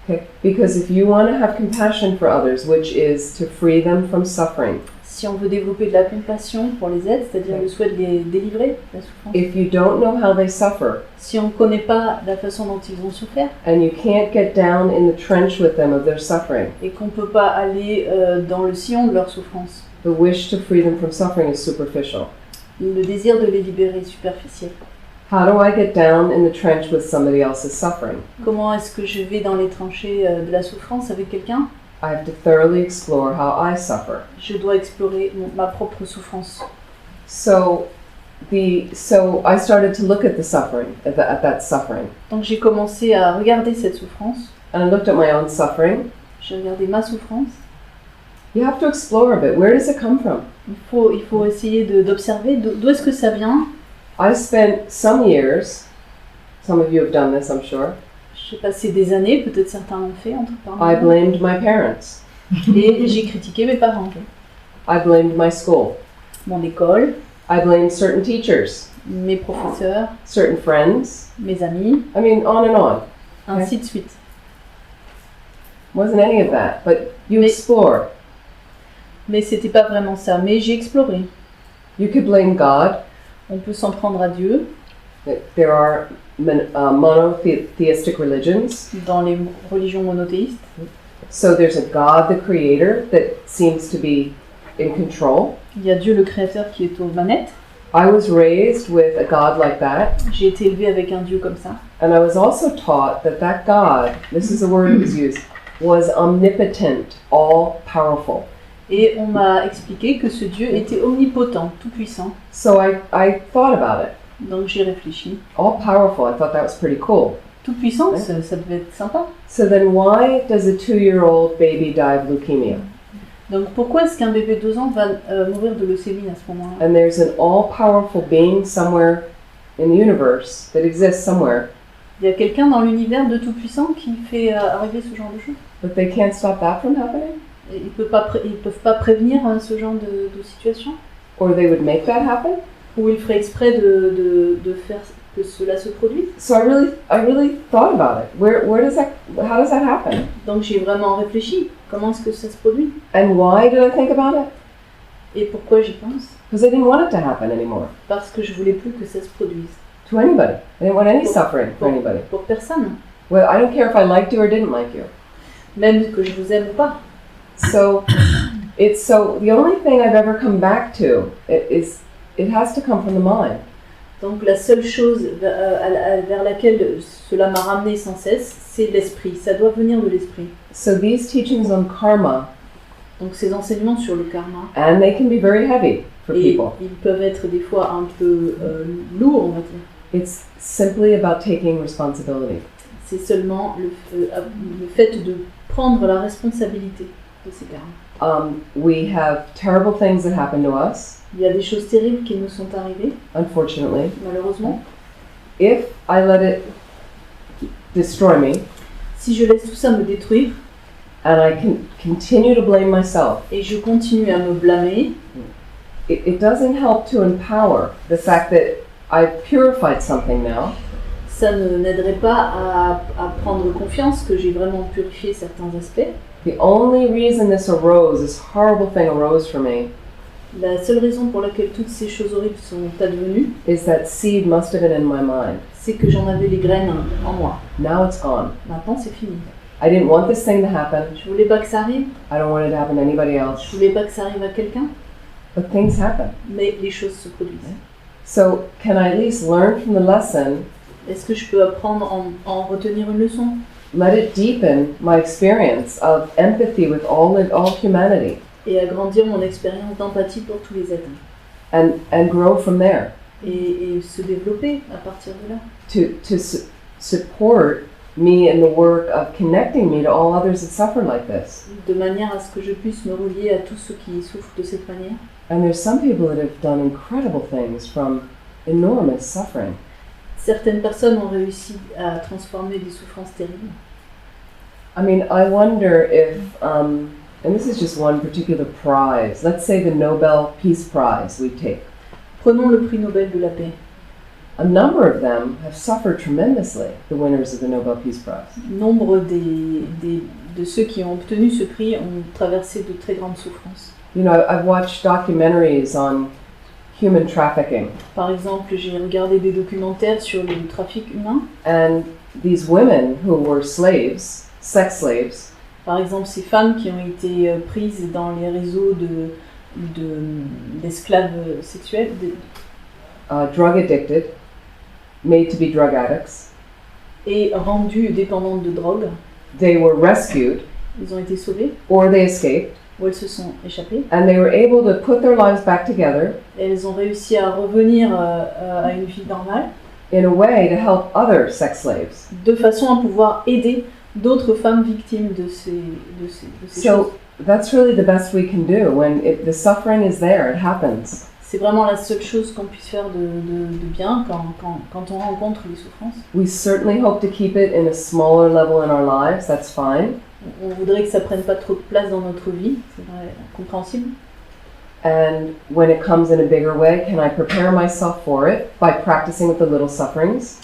Okay? Because if you want to have compassion for others, which is to free them from suffering, Si on veut développer de la compassion pour les aides, c'est-à-dire le souhait de les délivrer de la souffrance, if you don't know how they suffer, si on ne connaît pas la façon dont ils ont souffert and you can't get down in the trench with them of their suffering, et qu'on ne peut pas aller dans le sillon de leur souffrance, the wish to free them from suffering is superficial. le désir de les libérer est superficiel. How do I get down in the trench with somebody else's suffering? Comment est-ce que je vais dans les tranchées de la souffrance avec quelqu'un? I have to thoroughly explore how I suffer. Je dois explorer ma propre souffrance. So I started to look at the suffering, at that suffering. Donc j'ai commencé à regarder cette souffrance, And I looked at my own suffering. j'ai regardé ma souffrance. You have to explore a bit. Where does it come from? Il faut essayer d'observer d'où est-ce que ça vient. I spent some years, some of you have done this, I'm sure. J'ai passé des années, peut-être certains l'ont fait entre I parmi nous, blamed my parents. et j'ai critiqué mes parents, I blamed my school. mon école, I blamed certain teachers, mes professeurs, certain friends. mes amis, I mean, on and on. ainsi de suite. Wasn't any of that, but you Mais- explore. Mais c'était pas vraiment ça. Mais j'ai exploré. You could blame God. On peut s'en prendre à Dieu. There are monotheistic religions. Dans les religions monothéistes. So there's a God, the creator, that seems to be in control. Il y a Dieu le créateur qui est aux manettes. I was raised with a God like that, J'ai été élevée avec un Dieu comme ça. and I was also taught that that God, this is the word that was used, was omnipotent, all-powerful. Et on m'a expliqué que ce Dieu était omnipotent, tout-puissant. So I thought about it. Donc j'ai réfléchi. All-powerful, I thought that was pretty cool. Tout-puissant, ça devait être sympa. So then why does a 2-year-old baby die of leukemia? Donc pourquoi est-ce qu'un bébé de 2 ans va mourir de leucémie à ce moment-là? And there's an all-powerful being somewhere in the universe that exists somewhere, Il y a quelqu'un dans l'univers de tout-puissant qui fait arriver ce genre de choses. but they can't stop that from happening? Et ils peuvent pas prévenir ce genre de situation. Or they would make that happen? Ou il ferait exprès de faire que cela se produise. So I really thought about it. How does that happen? Donc j'ai vraiment réfléchi. Comment est-ce que ça se produit? And why did I think about it? Et pourquoi j'y pense? Because I didn't want it to happen anymore. Parce que je voulais plus que ça se produise. To anybody. I didn't want any suffering for anybody. Pour personne. Well, I don't care if I liked you or didn't like you. Même que je vous aime ou pas. So the only thing I've ever come back to it has to come from the mind. Donc la seule chose vers laquelle cela m'a ramené sans cesse, c'est l'esprit. Ça doit venir de l'esprit. So these teachings on karma, donc ces enseignements sur le karma, and they can be very heavy for people. Ils peuvent être des fois un peu lourds, on va dire. It's simply about taking responsibility. C'est seulement le fait de prendre la responsabilité de ces karmas. We have terrible things that happen to us. Il y a des choses terribles qui nous sont arrivées, unfortunately. Malheureusement. If I let it destroy me, si je laisse tout ça me détruire, and I can continue to blame myself, et je continue à me blâmer, it doesn't help to empower the fact that I've purified something now. Ça ne n'aiderait pas à prendre confiance que j'ai vraiment purifié certains aspects. The only reason this horrible thing arose for me, la seule raison pour laquelle toutes ces choses horribles sont advenues, is that seed must have been in my mind. C'est que j'en avais les graines en moi. Now it's gone. Maintenant c'est fini. I didn't want this thing to happen. Je voulais pas que ça arrive. I don't want it to happen to anybody else. Je voulais pas que ça arrive à quelqu'un. But things happen. Mais les choses se produisent. So can I at least learn from the lesson? Est-ce que je peux apprendre en retenir une leçon? Let it deepen my experience of empathy with all humanity. Et agrandir mon expérience d'empathie pour tous les êtres. And grow from there. Et se développer à partir de là. To support me in the work of connecting me to all others that suffer like this. De manière à ce que je puisse me relier à tous ceux qui souffrent de cette manière. And there's some people that have done incredible things from enormous suffering. Certaines personnes ont réussi à transformer des souffrances terribles. I mean, I wonder if, and this is just one particular prize, let's say the Nobel Peace Prize we take. Prenons le prix Nobel de la paix. A number of them have suffered tremendously, the winners of the Nobel Peace Prize. Nombre de ceux qui ont obtenu ce prix ont traversé de très grandes souffrances. You know, I've watched documentaries on human trafficking. Par exemple, j'ai regardé des documentaires sur le trafic humain. And these women who were slaves, sex slaves. Par exemple, ces femmes qui ont été prises dans les réseaux d'esclaves sexuels. Drug addicted, made to be drug addicts. Et rendues dépendantes de drogue. They were rescued. Ils ont été sauvés. Or they escaped. Ou elles se sont échappées. And they were able to put their lives back together. Et elles ont réussi à revenir à une vie normale. In a way to help other sex slaves. De façon à pouvoir aider d'autres femmes victimes de ces choses. That's really the best we can do when the suffering is there, it happens. C'est vraiment la seule chose qu'on puisse faire de bien quand on rencontre les souffrances. We certainly hope to keep it in a smaller level in our lives, that's fine. On voudrait que ça prenne pas trop de place dans notre vie, c'est vrai, compréhensible. And when it comes in a bigger way, can I prepare myself for it by practicing with the little sufferings?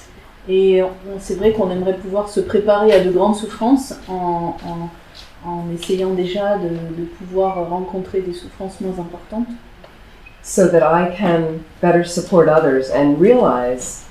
Et c'est vrai qu'on aimerait pouvoir se préparer à de grandes souffrances en essayant déjà de pouvoir rencontrer des souffrances moins importantes. So that I can better support others and realize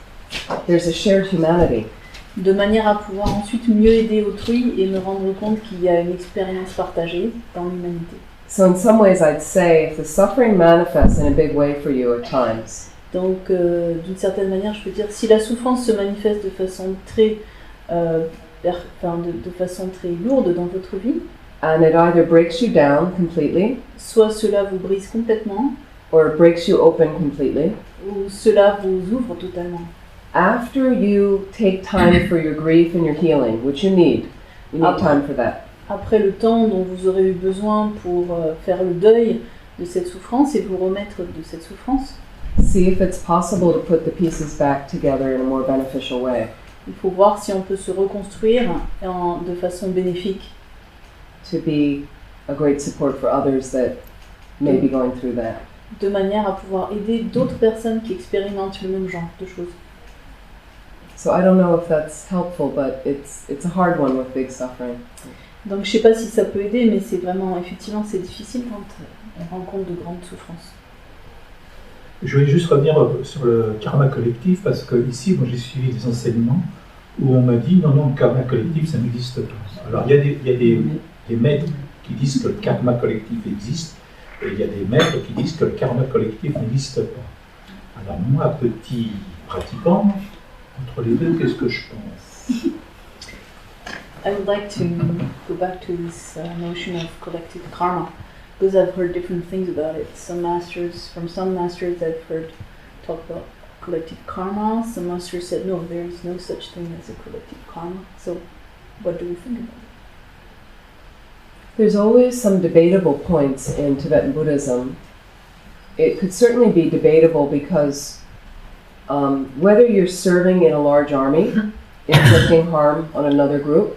there's a shared humanity. De manière à pouvoir ensuite mieux aider autrui et me rendre compte qu'il y a une expérience partagée dans l'humanité. So in some ways I'd say if the suffering manifests in a big way for you at times. Donc d'une certaine manière je peux dire si la souffrance se manifeste de façon très de façon très lourde dans votre vie. And it either breaks you down completely. Soit cela vous brise complètement. Or it breaks you open completely. Ou cela vous ouvre totalement. After you take time for your grief and your healing, which you need time for that. Après le temps dont vous aurez eu besoin pour faire le deuil de cette souffrance et vous remettre de cette souffrance. See if it's possible to put the pieces back together in a more beneficial way. Il faut voir si on peut se reconstruire de façon bénéfique. To be a great support for others that may be going through that. de manière à pouvoir aider d'autres personnes qui expérimentent le même genre de choses. So I don't know if that's helpful, but it's a hard one with big suffering. Donc je sais pas si ça peut aider, mais c'est vraiment, effectivement, c'est difficile quand on rencontre de grandes souffrances. Je voulais juste revenir sur le karma collectif, parce que ici, moi j'ai suivi des enseignements où on m'a dit non, le karma collectif ça n'existe pas. Alors il y a des maîtres qui disent que le karma collectif existe, et il y a des maîtres qui disent que le karma collectif n'existe pas. Alors moi, petit pratiquant, entre les deux, qu'est-ce que je pense? I would like to go back to this notion of collective karma, because I've heard different things about it. From some masters I've heard talk about collective karma. Some masters said no, there is no such thing as a collective karma. So, what do we think about it? There's always some debatable points in Tibetan Buddhism. It could certainly be debatable because whether you're serving in a large army, inflicting harm on another group.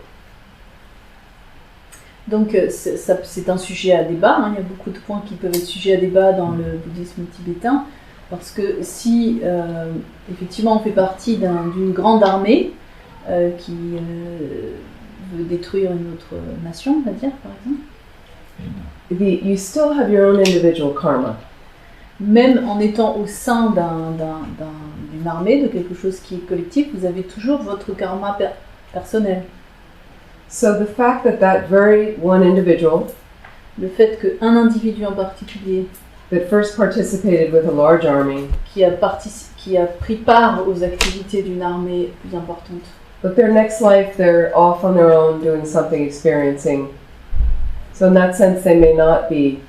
Donc c'est un sujet à débat, hein. Il y a beaucoup de points qui peuvent être sujets à débat dans le bouddhisme tibétain, parce que si effectivement on fait partie d'une grande armée qui veut détruire une autre nation, on va dire, par exemple. You still have your own individual karma. Même en étant au sein d'une armée, de quelque chose qui est collectif, vous avez toujours votre karma personnel. So the fact that very one individual, le fait qu'un individu en particulier, that first participated with a large army, qui a pris part aux activités d'une armée plus importante, but their next life they're off on their own doing something, experiencing. So in that sense they may not be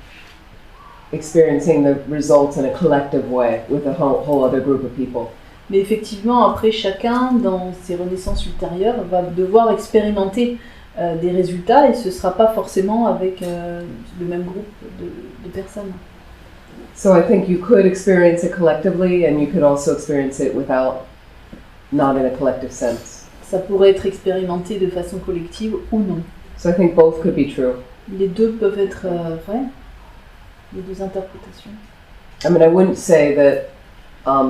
experiencing the results in a collective way with a whole other group of people. Mais effectivement, après, chacun, dans ses renaissances ultérieures, va devoir expérimenter des résultats, et ce ne sera pas forcément avec le même groupe de personnes. So I think you could experience it collectively, and you could also experience it not in a collective sense. Ça pourrait être expérimenté de façon collective ou non. So I think both could be true. Les deux peuvent être vrais, les deux interprétations. I mean, I wouldn't say that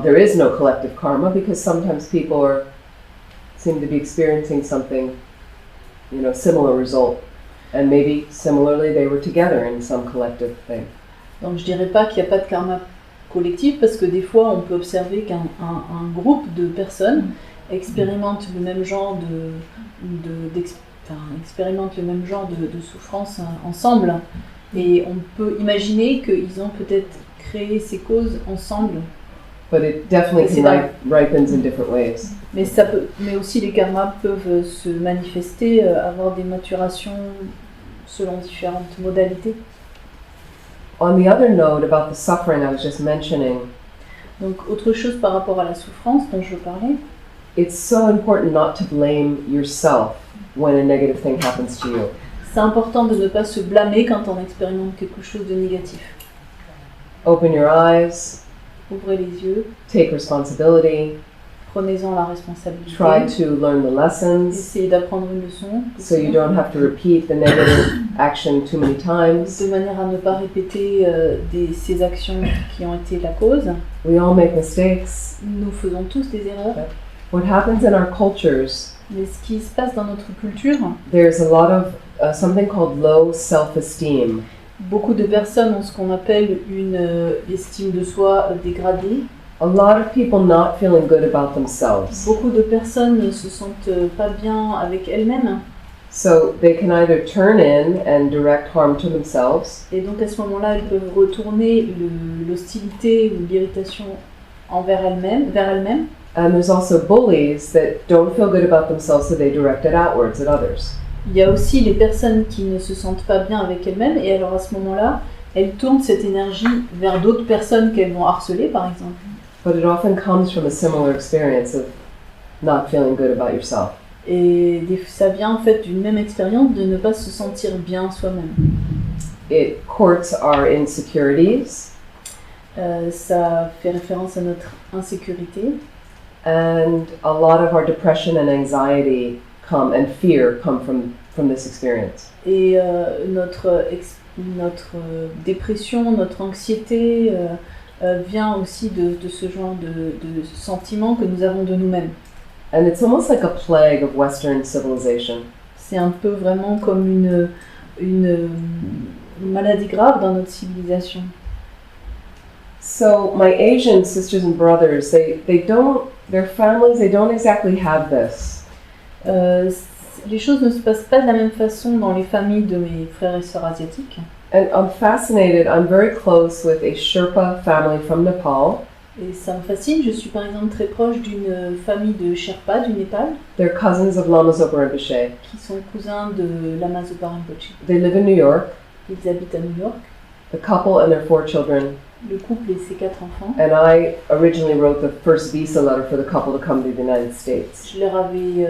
there is no collective karma, because sometimes people seem to be experiencing something, similar result, and maybe similarly they were together in some collective thing. Donc je dirais pas qu'il n'y a pas de karma collectif, parce que des fois on peut observer qu'un groupe de personnes expérimente le même genre expérimente le même genre de souffrance ensemble, et on peut imaginer qu'ils ont peut-être créé ces causes ensemble. But it definitely ripens in different ways. Mais aussi les karmas peuvent se manifester, avoir des maturations selon différentes modalités. On the other note about the suffering I was just mentioning, donc autre chose par rapport à la souffrance dont je parlais, it's so important not to blame yourself when a negative thing happens to you. C'est important de ne pas se blâmer quand on expérimente quelque chose de négatif. Open your eyes. Ouvrez les yeux. Take responsibility. Prenez-en la responsabilité. Try to learn the lessons. Essayez d'apprendre une leçon. So you don't have to repeat the negative action too many times. De manière à ne pas répéter ces actions qui ont été la cause. We all make mistakes. Nous faisons tous des erreurs. What happens in our cultures? Mais ce qui se passe dans notre culture, there's a lot of something called low self-esteem. Beaucoup de personnes ont ce qu'on appelle une estime de soi dégradée. A lot of people not feeling good about themselves. Beaucoup de personnes ne se sentent pas bien avec elles-mêmes. So they can either turn in and direct harm to themselves. Et donc à ce moment-là, elles peuvent retourner l'hostilité ou l'irritation vers elles-mêmes. And there's also bullies that don't feel good about themselves, so they direct it outwards at others. Il y a aussi les personnes qui ne se sentent pas bien avec elles-mêmes, et alors à ce moment-là, elles tournent cette énergie vers d'autres personnes qu'elles vont harceler, par exemple. But it often comes from a similar experience of not feeling good about yourself. Et ça vient en fait d'une même expérience de ne pas se sentir bien soi-même. It courts our insecurities. Ça fait référence à notre insécurité. And a lot of our depression and anxiety and fear come from this experience. Et notre notre dépression, notre anxiété vient aussi de ce genre de sentiments que nous avons de nous-mêmes. And it's almost like a plague of Western civilization. C'est un peu vraiment comme une maladie grave dans notre civilisation. So my Asian sisters and brothers, they don't, their families, they don't exactly have this. Les choses ne se passent pas de la même façon dans les familles de mes frères et sœurs asiatiques. And I'm fascinated, I'm very close with a Sherpa family from Nepal. Et ça me fascine, je suis par exemple très proche d'une famille de Sherpas du Népal, They're cousins of Lama Toubsen Yéshé. qui sont cousins de Lama Toubsen Yéshé. They live in New York, Ils habitent à New York, the couple and their 4 children. le couple et ses 4 enfants. And I originally wrote the first visa letter for the couple to come to the United States. Je leur avais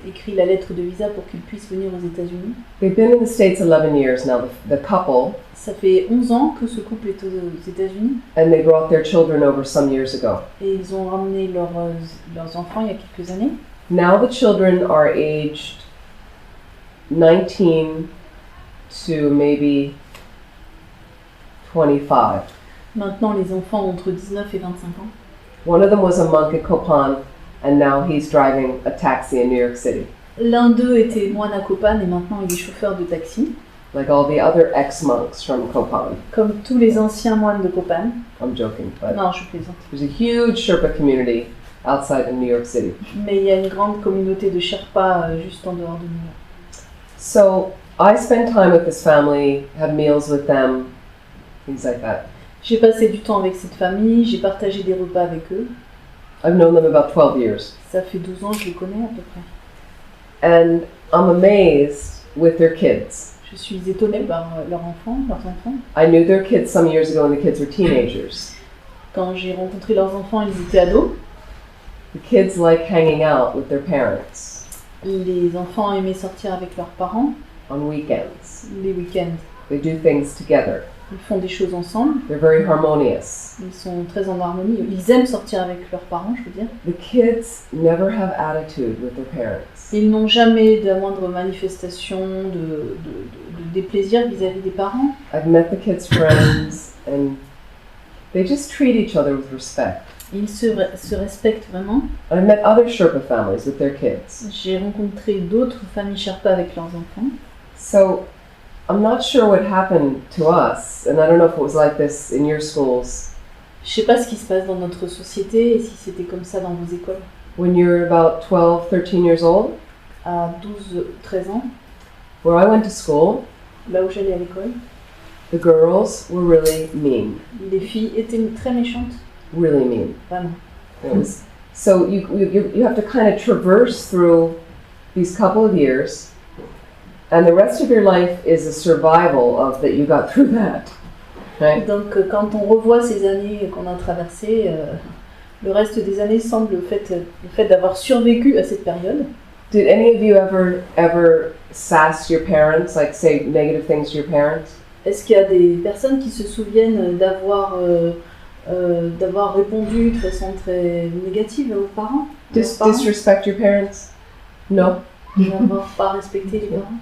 écrit la lettre de visa pour qu'ils puissent venir aux États-Unis. They've been in the States 11 years now, the couple, Ça fait 11 ans que ce couple est aux États-Unis and they brought their children over some years ago. et ils ont ramené leurs enfants il y a quelques années. Now the children are aged 19 to maybe 25. Maintenant, les enfants ont entre 19 et 25 ans. One of them was a monk at Kopan, and now he's driving a taxi in New York City. L'un d'eux était moine à Kopan et maintenant il est chauffeur de taxi. Like all the other ex-monks from Kopan. Comme tous les anciens moines de Kopan. I'm joking, but Non, je plaisante. there's a huge Sherpa community outside of New York City. Mais il y a une grande communauté de Sherpas juste en dehors de New York. So I spend time with this family, have meals with them, things like that. J'ai passé du temps avec cette famille, j'ai partagé des repas avec eux. I've known them about 12 years. Ça fait 12 ans que je les connais à peu près. And I'm amazed with their kids. Je suis étonnée par leurs enfants. I knew their kids some years ago when the kids were teenagers. Quand j'ai rencontré leurs enfants, ils étaient ados. The kids like hanging out with their parents Les enfants aimaient sortir avec leurs parents on weekends. les week-ends. They do things together. Ils font des choses ensemble. They're very harmonious. Ils sont très en harmonie. Ils aiment sortir avec leurs parents, je veux dire. The kids never have attitude with their parents. Ils n'ont jamais de la moindre manifestation de déplaisir vis-à-vis des parents. I've met the kids' friends and they just treat each other with respect. Ils se respectent vraiment. I've met other Sherpa families with their kids. J'ai rencontré d'autres familles Sherpa avec leurs enfants. So I'm not sure what happened to us, and I don't know if it was like this in your schools. Je sais pas ce qui se passe dans notre société et si c'était comme ça dans vos écoles. When you're about 12, 13 years old, À 12, 13 ans, where I went to school, là où j'allais à l'école, the girls were really mean, les filles étaient très méchantes, really mean. vraiment. It was, so you have to kind of traverse through these couple of years, and the rest of your life is a survival of that you got through that, right? Donc quand on revoit ces années qu'on a traversées, le reste des années semble le fait d'avoir survécu à cette période. Did any of you ever sass your parents, like say negative things to your parents? Est-ce qu'il y a des personnes qui se souviennent d'avoir répondu de façon très négative aux parents? Disrespect your parents? No? D'avoir pas respecté les parents?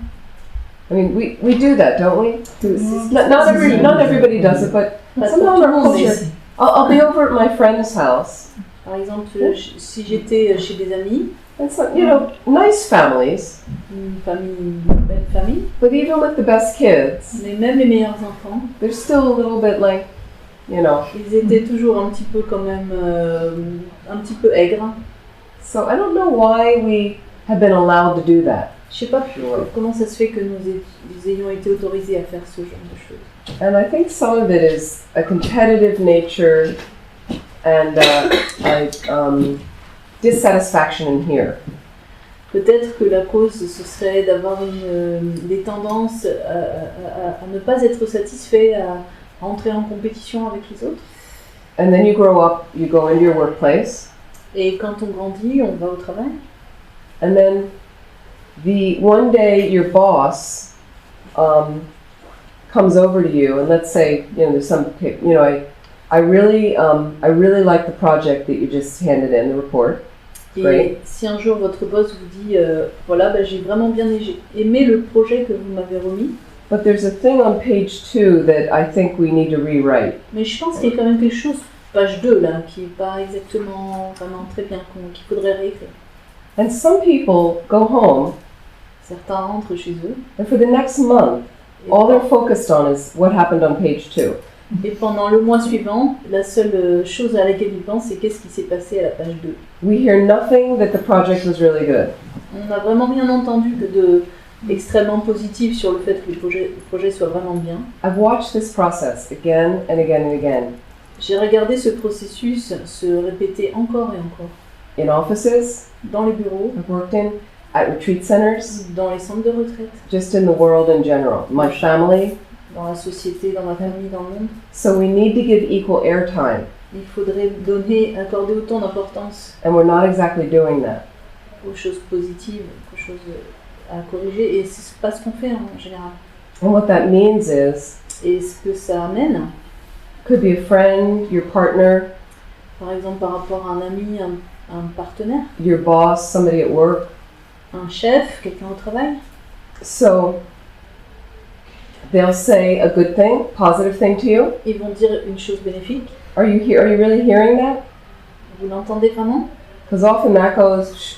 I mean, we do that, don't we? Not everybody does it, but somehow in our culture. I'll be over at my friend's house. Par exemple, si j'étais chez des amis, And so, you know, nice families, une belle famille, but even with the best kids, mais même les meilleurs enfants, they're still a little bit like, you know. ils étaient toujours un petit peu quand même, un petit peu aigres. So I don't know why we have been allowed to do that. Je sais pas comment ça se fait que nous ayons été autorisés à faire ce genre de choses. And I think some of it is a competitive nature and dissatisfaction in here. Peut-être que la cause, ce serait d'avoir des tendances à ne pas être satisfait, à entrer en compétition avec les autres. And then you grow up, you go into your workplace. Et quand on grandit, on va au travail. And then one day your boss comes over to you and let's say, you know, there's some, you know, I really like the project that you just handed in, the report. Et Great. si un jour votre boss vous dit, voilà, j'ai vraiment bien aimé le projet que vous m'avez remis. But there's a thing on page 2 that I think we need to rewrite. Mais je pense qu'il y a quand même quelque chose, page 2 là, qui n'est pas exactement vraiment très bien, qu'il faudrait réécrire. And some people go home, Certains rentrent chez eux, and for the next month, et, all they're focused on is what happened on page 2. et pendant le mois suivant, la seule chose à laquelle ils pensent, c'est qu'est-ce qui s'est passé à la page 2. We hear nothing that the project was really good. On n'a vraiment rien entendu que de extrêmement positif sur le fait que le projet soit vraiment bien. I've watched this process again and again and again. J'ai regardé ce processus se répéter encore et encore. In offices Dans les bureaux, I've worked in, at retreat centers, dans les centres de retraite, just in the world in general, my family. dans la société, dans ma famille, dans le monde. So we need to give equal airtime, Il faudrait accorder autant d'importance and we're not exactly doing that. aux choses positives, aux choses à corriger, et c'est pas ce qu'on fait en général. And what that means is, Et ce que ça amène, could be a friend, your partner, par exemple par rapport à un ami, un partenaire, your boss, somebody at work. un chef, quelqu'un au travail. So they'll say a good thing, positive thing to you. Ils vont dire une chose bénéfique. Are you really hearing that? Vous l'entendez vraiment? Because often that goes, shh.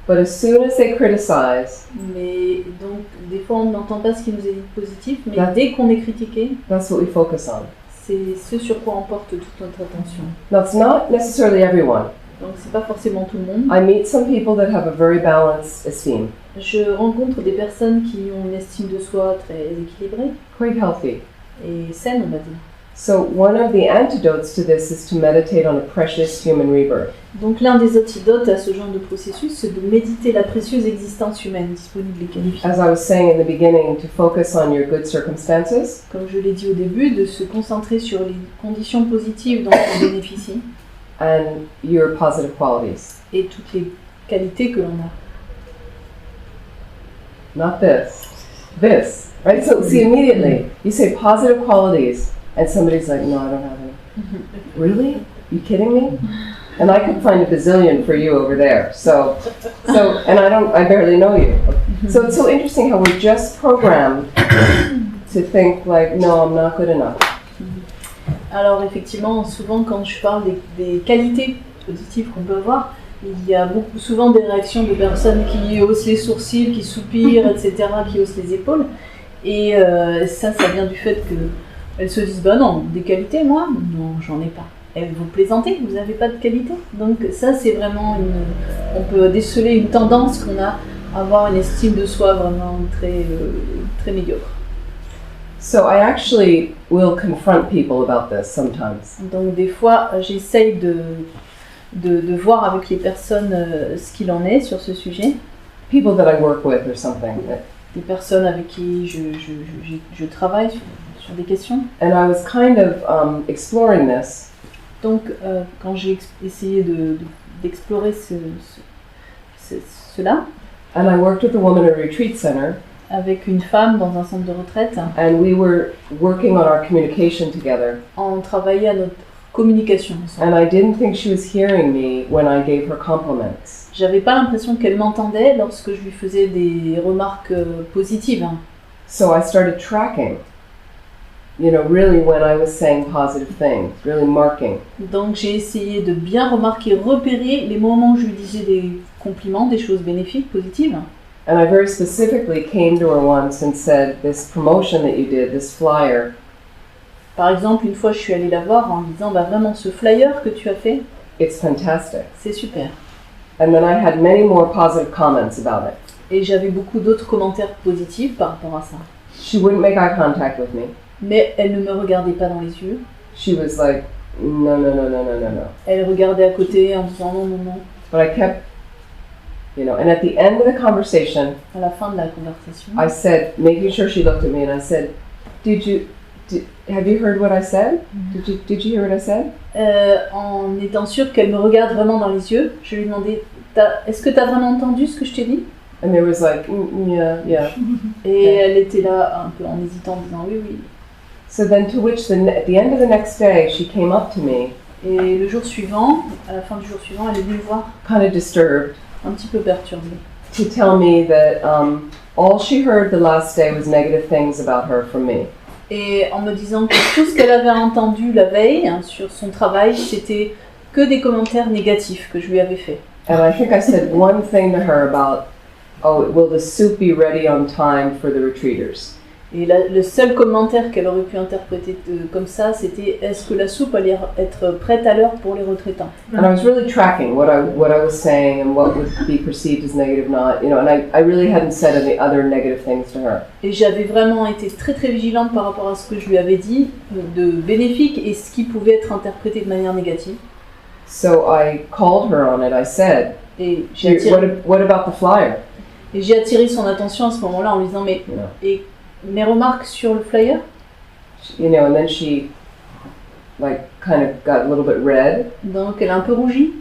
But as soon as they criticize, Mais donc, des fois, on n'entend pas ce qui nous est dit de positif, mais That- dès qu'on est critiqué, that's what we focus on. c'est ce sur quoi on porte toute notre attention. Now, it's not necessarily everyone. Donc, c'est pas forcément tout le monde. I meet some people that have a very balanced esteem, Je rencontre des personnes qui ont une estime de soi très équilibrée quite healthy. et saine, on va dire. So one of the antidotes to this is to meditate on a precious human rebirth. Donc, l'un des antidotes à ce genre de processus, c'est de méditer la précieuse existence humaine disponible et qualifiée. As I was saying in the beginning, to focus on your good circumstances Comme je l'ai dit au début, de se concentrer sur les conditions positives dont on bénéficie and your positive qualities. et toutes les qualités que l'on a. Not this. This. Right? So see, immediately you say positive qualities and somebody's like, no, I don't have any. Really? You kidding me? And I could find a bazillion for you over there. So and I barely know you. So it's so interesting how we're just programmed to think like, no, I'm not good enough. Alors effectivement, souvent quand je parle des qualités positives qu'on peut avoir, il y a souvent des réactions de personnes qui haussent les sourcils, qui soupirent, etc., qui haussent les épaules. Et ça vient du fait qu'elles se disent, bah non, des qualités, moi, non, j'en ai pas. Et vous plaisantez, vous n'avez pas de qualité. Donc ça, c'est vraiment on peut déceler une tendance qu'on a à avoir une estime de soi vraiment très, très médiocre. So I actually will confront people about this sometimes. Donc des fois, j'essaye de voir avec les personnes ce qu'il en est sur ce sujet. People that I work with or something. Des personnes avec qui je travaille sur des questions. And I was kind of exploring this. Donc quand j'ai essayé d'explorer cela, And I worked with a woman at a retreat center. Avec une femme dans un centre de retraite, And we were working on our communication together. on travaillait à notre communication ensemble. And I didn't think she was hearing me when I gave her compliments. J'avais pas l'impression qu'elle m'entendait lorsque je lui faisais des remarques positives. So I started tracking, really when I was saying positive things, really marking. Donc j'ai essayé de bien remarquer, repérer les moments où je lui disais des compliments, des choses bénéfiques, positives. And I very specifically came to her once and said, this promotion that you did, this flyer, Par exemple, une fois je suis allée la voir en lui disant, bah vraiment ce flyer que tu as fait, it's fantastic. c'est super. And then I had many more positive comments about it. Et j'avais beaucoup d'autres commentaires positifs par rapport à ça. She wouldn't make eye contact with me. Mais elle ne me regardait pas dans les yeux. She was like, no. Elle regardait à côté en disant non, non, non. But I kept, and at the end of the conversation, À la fin de la conversation, I said, making sure she looked at me, and I said, have you heard what I said? Did you hear what I said? en étant sûre qu'elle me regarde vraiment dans les yeux, je lui ai demandé, est-ce que tu as vraiment entendu ce que je t'ai dit? And there was like, yeah. Et elle était là un peu en hésitant, en disant oui, oui. So then to which, at the end of the next day, she came up to me, Et le jour suivant, à la fin du jour suivant, elle est venue me voir, kind of disturbed, un petit peu perturbée. to tell me that all she heard the last day was negative things about her from me. Et en me disant que tout ce qu'elle avait entendu la veille sur son travail, c'était que des commentaires négatifs que je lui avais faits. And I think I said one thing to her about, oh, will the soup be ready on time for the retreaters? Et le seul commentaire qu'elle aurait pu interpréter comme ça, c'était est-ce que la soupe allait être prête à l'heure pour les retraitants? And I was really tracking what I was saying and what would be perceived as negative, not, and I really hadn't said any other negative things to her. Et j'avais vraiment été très très vigilante par rapport à ce que je lui avais dit de bénéfique et ce qui pouvait être interprété de manière négative. So I called her on it. I said, Et j'ai what about the flyer? attiré son attention à ce moment-là en lui disant mais Yeah. et mes remarques sur le flyer? And then she like kind of got a little bit red. Donc elle a un peu rougi.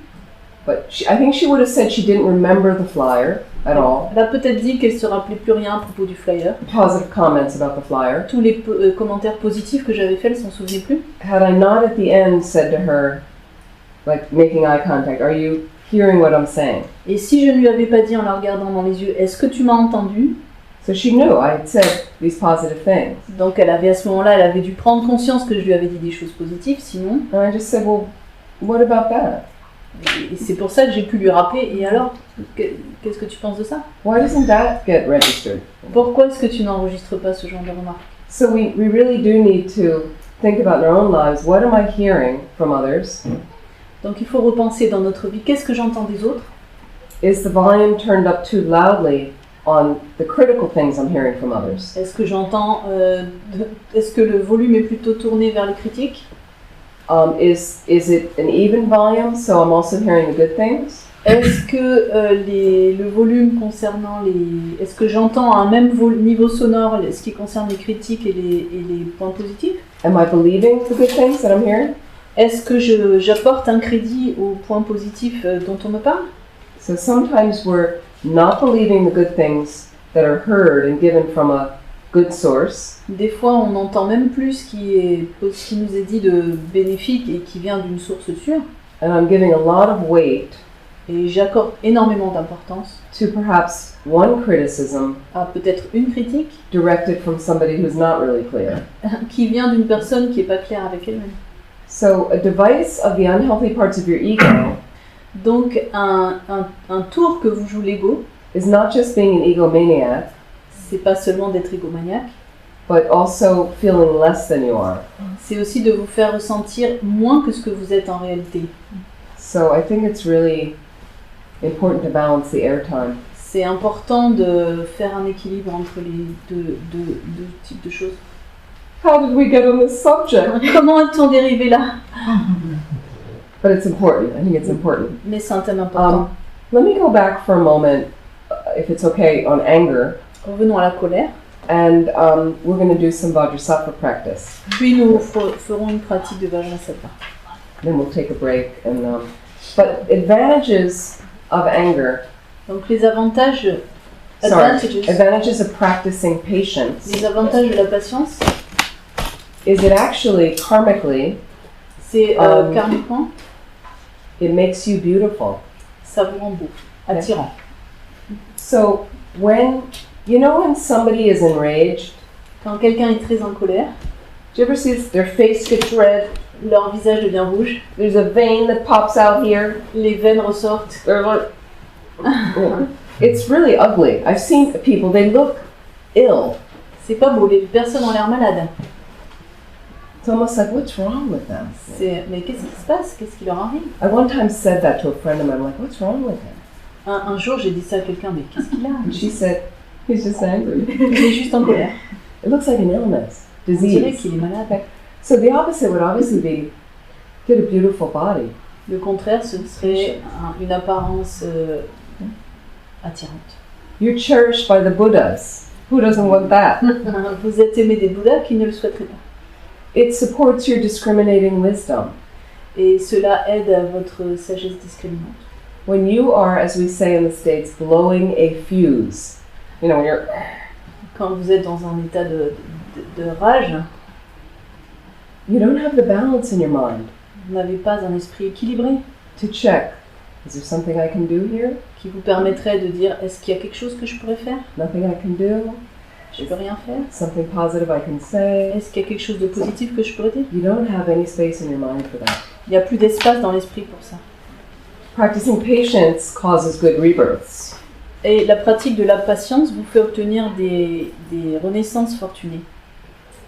But I think she would have said she didn't remember the flyer at all. Elle a peut-être dit qu'elle se rappelait plus rien à propos du flyer. Positive comments about the flyer. Tous les commentaires positifs que j'avais faits, elle s'en souvenait plus. Had I not at the end said to her, like making eye contact, are you hearing what I'm saying? Et si je ne lui avais pas dit en la regardant dans les yeux, est-ce que tu m'as entendu? So she knew I had said these positive things. Donc elle avait à ce moment-là, elle avait dû prendre conscience que je lui avais dit des choses positives, sinon. And I just said, well, what about that? Et c'est pour ça que j'ai pu lui rappeler. Et alors, qu'est-ce que tu penses de ça? Why doesn't that get registered? Pourquoi est-ce que tu n'enregistres pas ce genre de remarques? So we really do need to think about in our own lives, what am I hearing from others? Donc il faut repenser dans notre vie, qu'est-ce que j'entends des autres? Is the volume turned up too loudly on the critical things I'm hearing from others? Est-ce que j'entends, est-ce que le volume est plutôt tourné vers les critiques? Is it an even volume, so I'm also hearing the good things? Est-ce que le volume concernant les... Est-ce que j'entends à un même niveau sonore ce qui concerne les critiques et les points positifs? Am I believing the good things that I'm hearing? Est-ce que j'apporte un crédit aux points positifs dont on me parle? So sometimes we're not believing the good things that are heard and given from a good source. Des fois, on n'entend même plus ce qui nous est dit de bénéfique et qui vient d'une source sûre. And I'm giving a lot of weight Et j'accorde énormément d'importance to perhaps one criticism à peut-être une critique directed from somebody who's not really clear. qui vient d'une personne qui n'est pas claire avec elle-même. So a device of the unhealthy parts of your ego Donc, un tour que vous jouez l'ego, is not just being an egomaniac, c'est pas seulement d'être égomaniaque, but also feeling less than you are. c'est aussi de vous faire ressentir moins que ce que vous êtes en réalité. So I think it's really important to balance the airtime. C'est important de faire un équilibre entre les deux types de choses. How did we get on this subject? Comment est-on dérivé là? But it's important. I think it's important. Mais c'est un thème important. Let me go back for a moment, if it's okay, on anger. Revenons à la colère. And we're going to do some Vajrassatva practice. Puis nous ferons une pratique de Vajrassatva. Then we'll take a break. But advantages of anger. Donc les avantages, advantages of practicing patience. Les avantages de la patience. Is it actually karmically? C'est karmiquement. It makes you beautiful. Ça vous rend beau, attirant. So when somebody is enraged, quand quelqu'un est très en colère, do you ever see their face gets red? Leur visage devient rouge. There's a vein that pops out here. Les veines ressortent. It's really ugly. I've seen people, they look ill. C'est pas beau, les personnes ont l'air malades. It's almost like, what's wrong with them? Mais qu'est-ce qui se passe? Qu'est-ce qui leur arrive? I one time said that to a friend of mine. I'm like, what's wrong with him? Un jour, j'ai dit ça à quelqu'un, mais qu'est-ce qu'il a? And she said, he's just angry. Il est juste en colère. It looks like an illness, On dirait disease. qu'il est malade. So the opposite would obviously be, get a beautiful body. Le contraire, ce serait une apparence attirante. You're cherished by the Buddhas. Who doesn't want that? Vous êtes aimé des Bouddhas qui ne le souhaiteraient pas. It supports your discriminating wisdom. Et cela aide à votre sagesse discriminante. When you are, as we say in the States, blowing a fuse, when you're... Quand vous êtes dans un état de rage, you don't have the balance in your mind vous n'avez pas un esprit équilibré to check, Is there something I can do here? qui vous permettrait de dire est-ce qu'il y a quelque chose que je pourrais faire? Nothing I can do? Je peux rien faire? Something positive I can say? Est-ce qu'il y a quelque chose de positif que je pourrais dire? You don't have any space in your mind for that. Il n'y a plus d'espace dans l'esprit pour ça. Practicing patience causes good rebirths. Et la pratique de la patience vous fait obtenir des renaissances fortunées.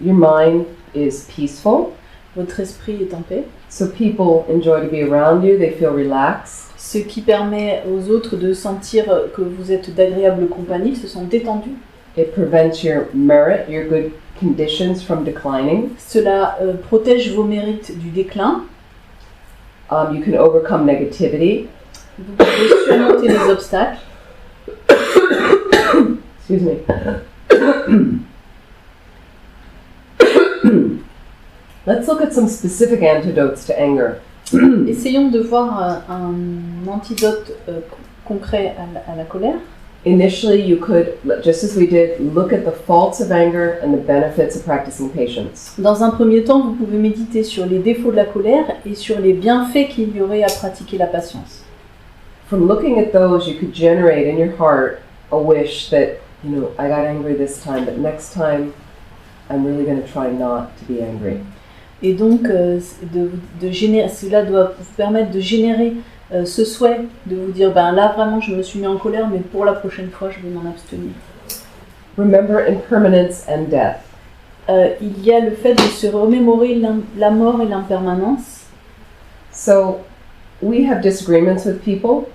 Your mind is peaceful, Votre esprit est en paix, so people enjoy to be around you, they feel relaxed. ce qui permet aux autres de sentir que vous êtes d'agréable compagnie, ils se sont détendus. It prevents your merit, your good conditions from declining. Cela protège vos mérites du déclin. You can overcome negativity. Vous pouvez surmonter les obstacles. Excuse me. Let's look at some specific antidotes to anger. Essayons de voir un antidote concret à la colère. Initially, you could, just as we did, look at the faults of anger and the benefits of practicing patience. Dans un premier temps, vous pouvez méditer sur les défauts de la colère et sur les bienfaits qu'il y aurait à pratiquer la patience. From looking at those, you could generate in your heart a wish that, I got angry this time, but next time I'm really going to try not to be angry. Et donc, cela doit vous permettre de générer ce souhait, de vous dire, là vraiment je me suis mis en colère, mais pour la prochaine fois je vais m'en abstenir. Remember impermanence and death. Il y a le fait de se remémorer la mort et l'impermanence. So, we have disagreements with people.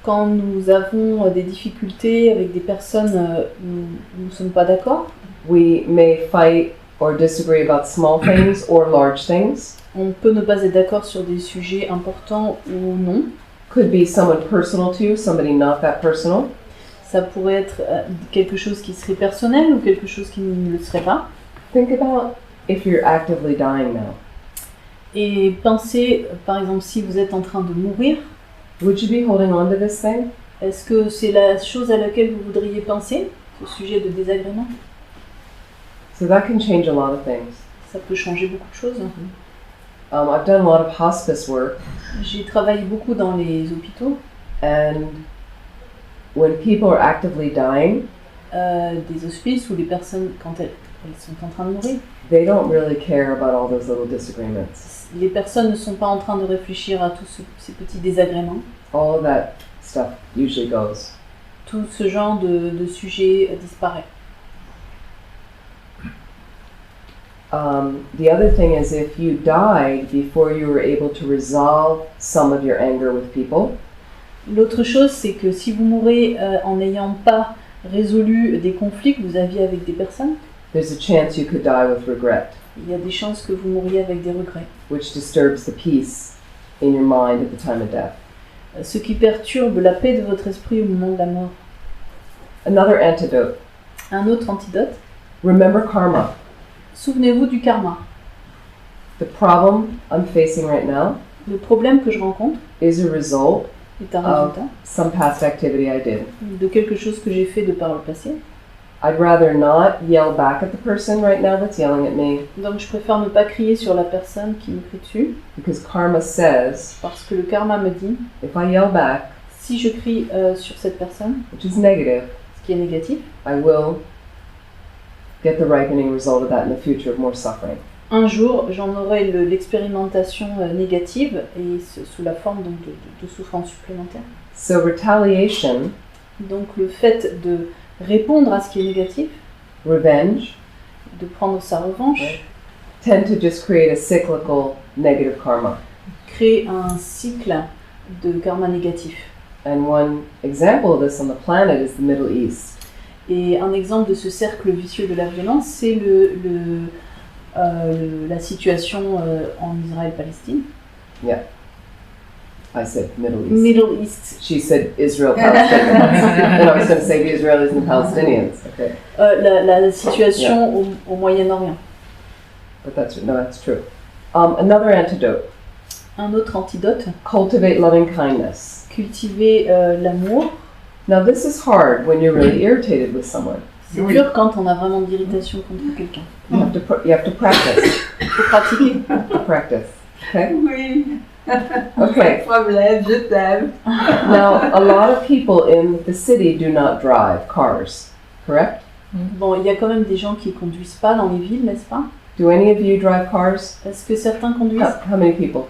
Quand nous avons des difficultés avec des personnes où nous ne sommes pas d'accord, we may fight or disagree about small things or large things. On peut ne pas être d'accord sur des sujets importants ou non. Could be someone personal to you, somebody not that personal. Ça pourrait être quelque chose qui serait personnel ou quelque chose qui ne le serait pas. Think about if you're actively dying now. Et pensez, par exemple, si vous êtes en train de mourir, would you be holding on to this thing? Est-ce que c'est la chose à laquelle vous voudriez penser, ce sujet de désagrément? So that can change a lot of things. Ça peut changer beaucoup de choses. I've done a lot of hospice work. J'ai travaillé beaucoup dans les hôpitaux. And when people are actively dying, des hospices où les personnes, quand elles sont en train de mourir, they don't really care about all those little disagreements. Les personnes ne sont pas en train de réfléchir à tous ces petits désagréments. All of that stuff usually goes. Tout ce genre de sujet disparaît. The other thing is if you died before you were able to resolve some of your anger with people. L'autre chose, c'est que si vous mourrez en n'ayant pas résolu des conflits que vous aviez avec des personnes, there's a chance you could die with regret. Il y a des chances que vous mouriez avec des regrets. Which disturbs the peace in your mind at the time of death. Ce qui perturbe la paix de votre esprit au moment de la mort. Another antidote. Un autre antidote. Remember karma. Souvenez-vous du karma. The problem I'm facing right now. Le problème que je rencontre. Is a result. Est un résultat. Some past activity I did. De quelque chose que j'ai fait de par le passé. I'd rather not yell back at the person right now that's yelling at me. Donc je préfère ne pas crier sur la personne qui me crie dessus. Because karma says. Parce que le karma me dit. If I yell back. Si je crie sur cette personne. Which is negative. Ce qui est négatif. I will get the ripening result of that in the future of more suffering. Un jour, j'en aurai l'expérimentation négative et sous la forme donc, de souffrance supplémentaire. So retaliation. Donc le fait de répondre à ce qui est négatif. Revenge. De prendre sa revanche. Right. Tend to just create a cyclical negative karma. Créer un cycle de karma négatif. And one example of this on the planet is the Middle East. Et un exemple de ce cercle vicieux de la violence, c'est la situation en Israël-Palestine. Yeah. I said Middle East. Middle East. She said Israel, Palestine. And I was going to say the Israelis and the Palestinians. Okay. La situation au Moyen-Orient. But that's true. Another antidote. Un autre antidote. Cultivate loving kindness. Cultiver l'amour. Now this is hard when you're really irritated with someone. C'est dur quand on a vraiment de l'irritation contre quelqu'un. You have to practice. Il faut pratiquer. Practice. Okay? Oui. Okay. Problème, je t'aime. Now, a lot of people in the city do not drive cars, correct? Bon, il y a quand même des gens qui conduisent pas dans les villes, n'est-ce pas? Do any of you drive cars? Est-ce que certains conduisent? How many people?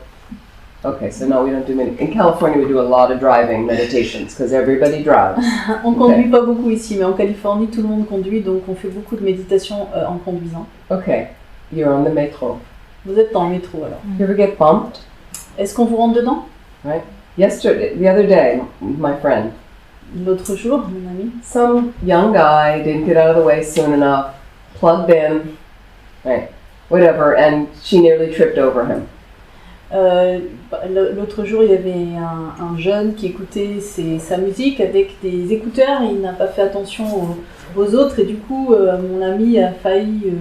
Okay, so no, we don't do many. In California, we do a lot of driving meditations because everybody drives. On conduit pas beaucoup ici, mais en Californie, tout le monde conduit, donc on fait beaucoup de méditation en conduisant. Okay, you're on the metro. Vous êtes dans le métro alors. You ever get bumped? Est-ce qu'on vous rentre dedans? Yesterday, the other day, my friend, L'autre jour, mon ami, some young guy didn't get out of the way soon enough, plugged in, right, whatever, and she nearly tripped over him. l'autre jour, il y avait un jeune qui écoutait sa musique avec des écouteurs, il n'a pas fait attention aux autres et du coup, mon ami a failli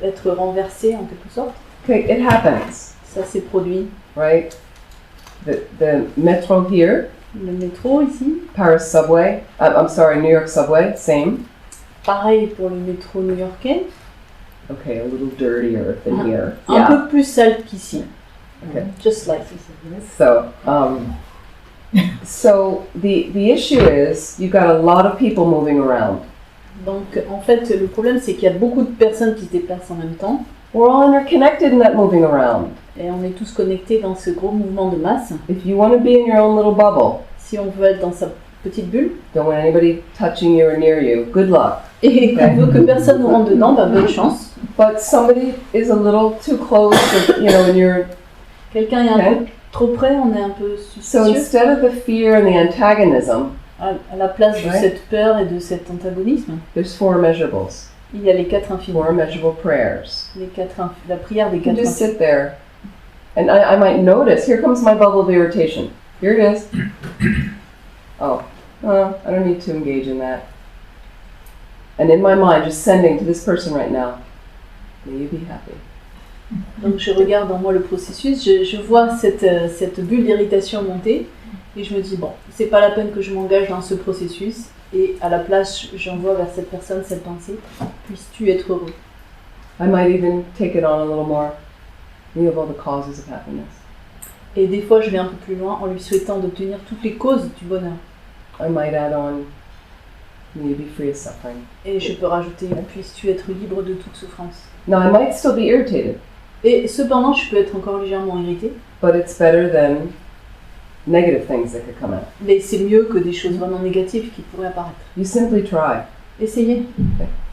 être renversé en quelque sorte. Okay, it happens, Ça s'est produit. right? The metro here, Le métro ici, Paris subway, I'm sorry, New York subway, same. pareil pour le métro new-yorkais, Okay, a little dirtier than here. un peu plus sale qu'ici. Okay. Just like So the issue is you've got a lot of people moving around. Donc en fait, le problème c'est qu'il y a beaucoup de personnes qui se déplacent en même temps We're all interconnected in that moving around. et on est tous connectés dans ce gros mouvement de masse. If you want to be in your own little bubble, Si on veut être dans sa petite bulle don't want anybody touching you or near you, good luck. et qu'on veut que personne nous rentre dedans, bonne chance. But somebody is a little too close, or, and you're... Quelqu'un est un peu trop près, on est un peu So suspicieux. instead of the fear and the antagonism, À la place de Ouais. cette peur et de cet antagonisme, there's 4 measurables, il y a les 4 infinis. 4 measurable prayers. La prière des You can 4 just infinis. sit there, and I might notice, here comes my bubble of irritation. Here it is. Oh, I don't need to engage in that. And in my mind, just sending to this person right now, may you be happy. Donc je regarde en moi le processus, je vois cette bulle d'irritation monter et je me dis bon, c'est pas la peine que je m'engage dans ce processus et à la place j'envoie vers cette personne cette pensée, puisses-tu être heureux. I might even take it on a little more. You have all the causes of happiness. Et des fois je vais un peu plus loin en lui souhaitant d'obtenir toutes les causes du bonheur. I might add on, may you be free of suffering. Et je peux rajouter puisses-tu être libre de toute souffrance. Now, I might still be irritated, Et cependant je peux être encore légèrement irritée, but it's better than negative things that could come out. mais c'est mieux que des choses vraiment négatives qui pourraient apparaître. You simply try. Essayez.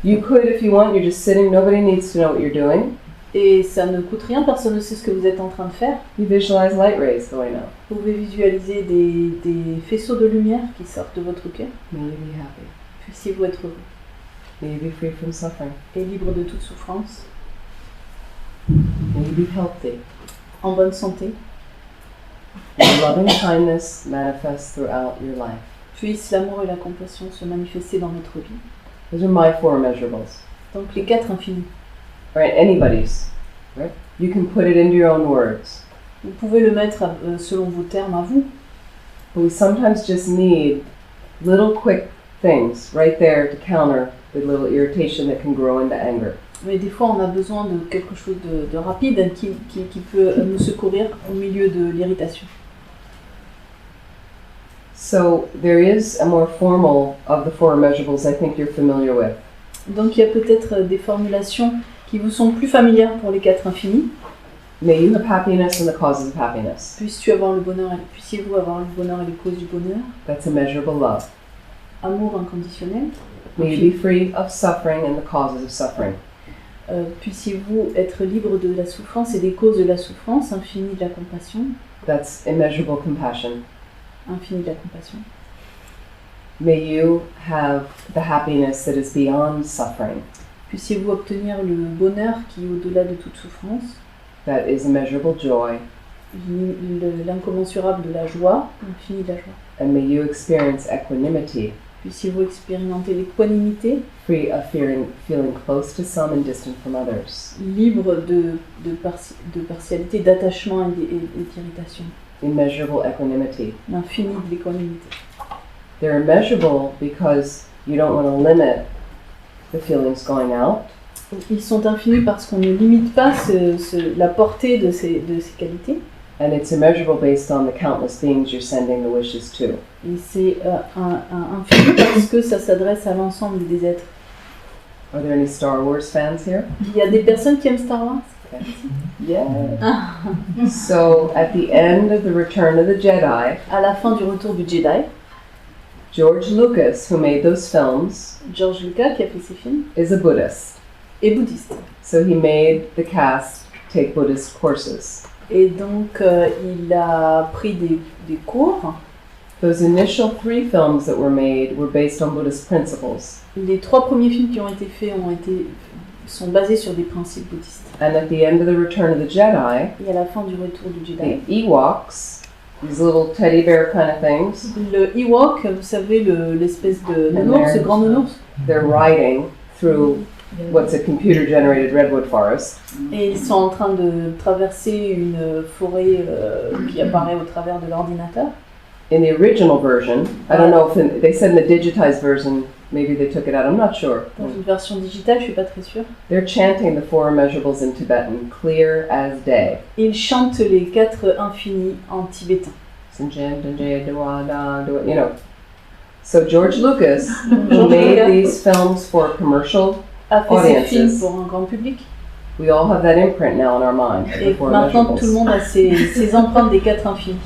You could, if you want, you're just sitting, nobody needs to know what you're doing. Et ça ne coûte rien, personne ne sait ce que vous êtes en train de faire. You visualize light rays going out. Vous pouvez visualiser des faisceaux de lumière qui sortent de votre cœur. May you be happy. Puissiez-vous être heureux May you be free from suffering. et libre de toute souffrance, May you be healthy. en bonne santé. May loving kindness manifest throughout your life. Puissent l'amour et la compassion se manifester dans notre vie. Those are my 4 measurables. Donc les 4 infinis. Right? Anybody's. Right? You can put it into your own words. Vous pouvez le mettre selon vos termes à vous, But we sometimes just need little quick things right there to counter the little irritation that can grow into anger. mais des fois on a besoin de quelque chose de rapide qui peut nous secourir au milieu de l'irritation. So there is a more formal of the 4 measurables I think you're familiar with. Donc il y a peut-être des formulations qui vous sont plus familières pour les 4 infinis. May you have happiness and the causes of happiness. Puissiez-vous avoir le bonheur et les causes du bonheur. That's a measurable love. Amour inconditionnel. May you be free of suffering and the causes of suffering. Puissiez-vous être libre de la souffrance et des causes de la souffrance, infini de la compassion, That's immeasurable compassion. infini de la compassion. May you have the happiness that is beyond suffering. Puissiez-vous obtenir le bonheur qui est au-delà de toute souffrance, That is immeasurable joy. L'incommensurable de la joie, l'infini de la joie. And may you experience equanimity, Puissiez-vous expérimenter l'équanimité, free of feeling close to some and distant from others. libre de partialité, d'attachement et d'irritation. Immeasurable equanimity. L'infini de l'équanimité. They're immeasurable because you don't want to limit the feelings going out. Ils sont infinis parce qu'on ne limite pas la portée de ces qualités. And it's immeasurable based on the countless beings you're sending the wishes to. Et c'est infini parce que ça s'adresse à l'ensemble des êtres. Are there any Star Wars fans here? Il y a des personnes qui aiment Star Wars? Yeah. So, at the end of the Return of the Jedi, À la fin du retour du Jedi, George Lucas, who made those films, George Lucas, qui a fait ces films, is a Buddhist. est bouddhiste. So he made the cast take Buddhist courses. Et donc, il a pris des cours. Those initial 3 films that were made were based on Buddhist principles. Les 3 premiers films qui ont été faits sont basés sur des principes bouddhistes. And at the end of the Return of the Jedi, Et à la fin du retour du Jedi, the Ewoks, these little teddy bear kind of things, le Ewok, vous savez, l'espèce de nounours, ce grand nounours, they're riding through what's a computer-generated redwood forest. et ils sont en train de traverser une forêt qui apparaît au travers de l'ordinateur. In the original version, I don't know if they said in the digitized version, maybe they took it out, I'm not sure. Dans une version digitale, je suis pas très sûre. They're chanting the 4 immeasurables in Tibetan, clear as day. Ils chantent les 4 infinis en tibétain. You know. So George Lucas, who made these films for commercial A fait ces films audiences, pour un grand public. we all have that imprint now in our mind. Et the 4 maintenant, tout le immeasurables. monde a ses empreintes des 4 infinis.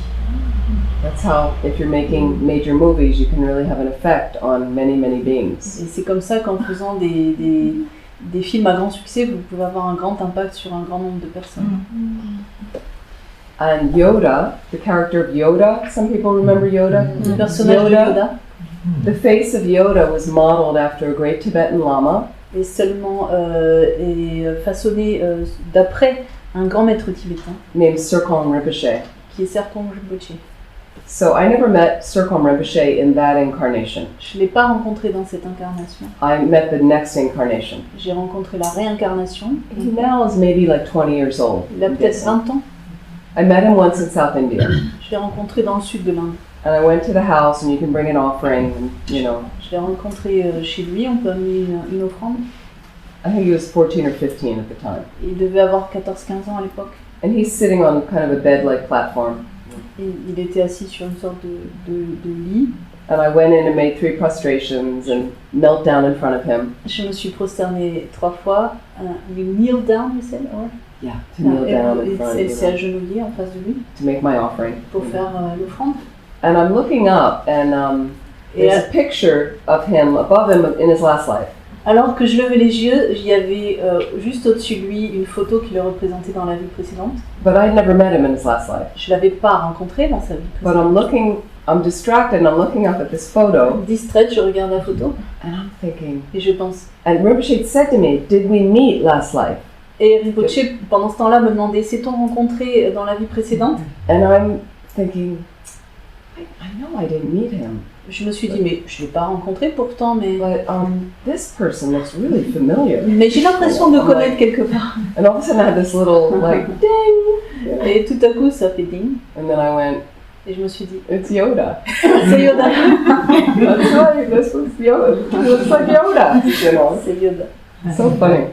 That's how, if you're making major movies, you can really have an effect on many, many beings. Et c'est comme ça qu'en faisant des films à grand succès, vous pouvez avoir un grand impact sur un grand nombre de personnes. And Yoda, the character of Yoda, some people remember Yoda? Le personnage de Yoda The face of Yoda was modeled after a great Tibetan Lama. est seulement façonné d'après un grand maître tibétain Named Serkong Rinpoche. qui est Serkong Rinpoche. So I never met Serkong Rinpoche in that incarnation. Je ne l'ai pas rencontré dans cette incarnation. I met the next incarnation. J'ai rencontré la réincarnation. He now is maybe like 20 years old. Il a peut-être 20 ans. I met him once in South India. Je l'ai rencontré dans le sud de l'Inde. And I went to the house and you can bring an offering and, you know. Je l'ai rencontré chez lui, on peut amener une offrande. I think he was 14 or 15 at the time. Il devait avoir 14-15 ans à l'époque. And he's sitting on kind of a bed-like platform. Il était assis sur une sorte de lit. And I went in and made 3 prostrations and knelt down in front of him. Je me suis prosternée 3 fois. You kneel down, you said? Or? Yeah, to kneel down in front, Elle you s'est know, agenouillée en face de lui to make my offering. pour faire l'offrande. And I'm looking up and there's a picture of him above him in his last life. Alors que je levais les yeux, il y avait juste au-dessus de lui une photo qui le représentait dans la vie précédente. But I'd never met him in his last life. Je l'avais pas rencontré dans sa vie But précédente. I'm distracted and I'm looking up at this photo Distraite, je regarde la photo and I'm thinking, et je pense. and Rinpoche said to me, did we meet last life? Et Rinpoche, pendant ce temps-là, me demandait, s'est-on rencontré dans la vie précédente? And I'm thinking, I know I didn't meet him. Je me suis dit, mais je ne l'ai pas rencontré pourtant, mais... But this person looks really familiar. Mais j'ai l'impression de le connaître quelque part. And all of a sudden I had this little like ding. Et tout à coup, ça fait ding. And then I went, Et je me suis dit, it's Yoda. c'est Yoda. That's right, this was Yoda. He looks like Yoda. You know, C'est Yoda. so funny.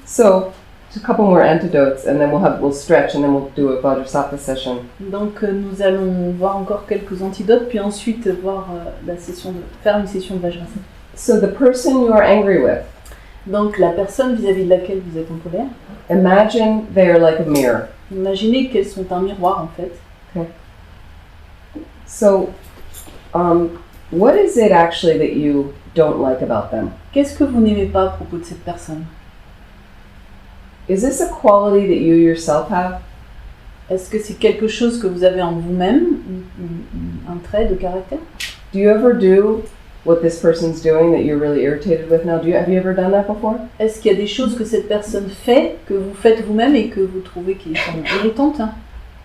So, just a couple more antidotes, and then we'll stretch, and then we'll do a Vajrassatva session. Donc nous allons voir encore quelques antidotes, puis ensuite voir faire une session de Vajrassatva. So the person you are angry with, Donc la personne vis-à-vis de laquelle vous êtes en colère, imagine they are like a mirror. imaginez qu'elles sont un miroir en fait. So, what is it actually that you don't like about them? Qu'est-ce que vous n'aimez pas à propos de cette personne? Is this a quality that you yourself have? Est-ce que c'est quelque chose que vous avez en vous-même, un trait de caractère? Do you ever do what this person's doing that you're really irritated with now? Have you ever done that before? Est-ce qu'il y a des choses que cette personne fait, que vous faites vous-même et que vous trouvez qui sont irritantes?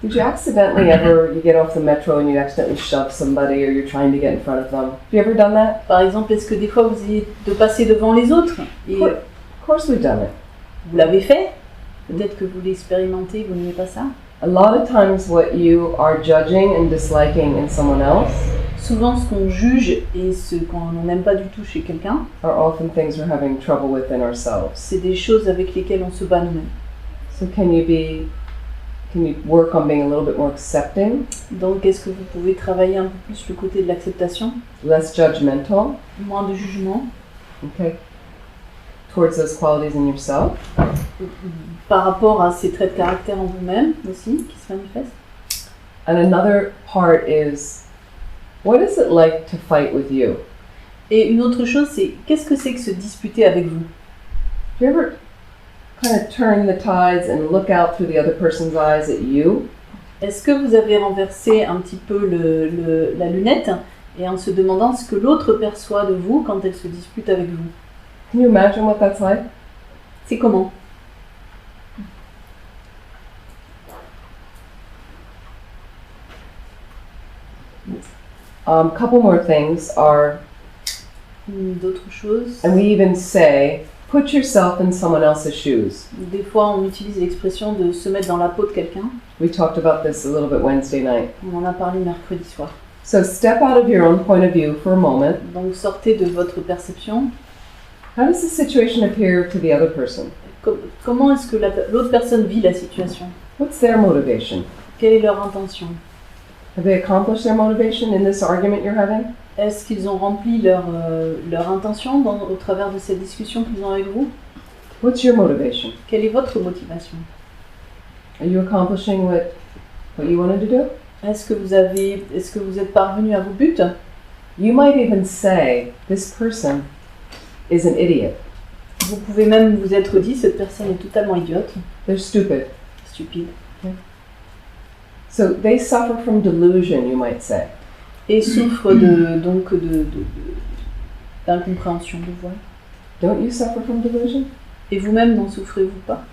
Did you accidentally ever, you get off the metro and you accidentally shove somebody or you're trying to get in front of them? Have you ever done that? Par exemple, est-ce que des fois vous essayez de passer devant les autres et Of course we've done it. vous l'avez fait? Peut-être que vous l'expérimentez, vous n'aimez pas ça? A lot of times what you are judging and disliking in someone else Souvent, ce qu'on juge et ce qu'on n'aime pas du tout chez quelqu'un, are often things we're having trouble with in ourselves. c'est des choses avec lesquelles on se bat nous-mêmes. So can you work on being a little bit more accepting, Donc, est-ce que vous pouvez travailler un peu plus le côté de l'acceptation, less judgmental, moins de jugement, okay, towards those qualities in yourself? par rapport à ces traits de caractère en vous-même aussi, qui se manifestent? And another part is, what is it like to fight with you? Et une autre chose, c'est qu'est-ce que c'est que se disputer avec vous? Do you ever kind of turn the tides and look out through the other person's eyes at you? Est-ce que vous avez renversé un petit peu la lunette et en se demandant ce que l'autre perçoit de vous quand elle se dispute avec vous? Can you imagine what that's like? C'est comment? Couple more things are, D'autres choses. and we even say, put yourself in someone else's shoes. Des fois, on utilise l'expression de se mettre dans la peau de quelqu'un. We talked about this a little bit Wednesday night. On en a parlé mercredi soir. So step out of your own point of view for a moment. Donc, sortez de votre perception. How does the situation appear to the other person? Comment est-ce que l'autre personne vit la situation? What's their motivation? Quelle est leur intention? Have they accomplished their motivation in this argument you're having? Est-ce qu'ils ont rempli leur intention au travers de cette discussion qu'ils ont avec vous? What's your motivation? Quelle est votre motivation? Are you accomplishing what you wanted to do? Est-ce que vous êtes parvenu à vos buts? You might even say, this person is an idiot. Vous pouvez même vous être dit, cette personne est totalement idiote, They're stupid. stupide. So they suffer from delusion, you might say. Et souffre d'incompréhension, de voile. Don't you suffer from delusion? Et vous-même, n'en souffrez-vous pas?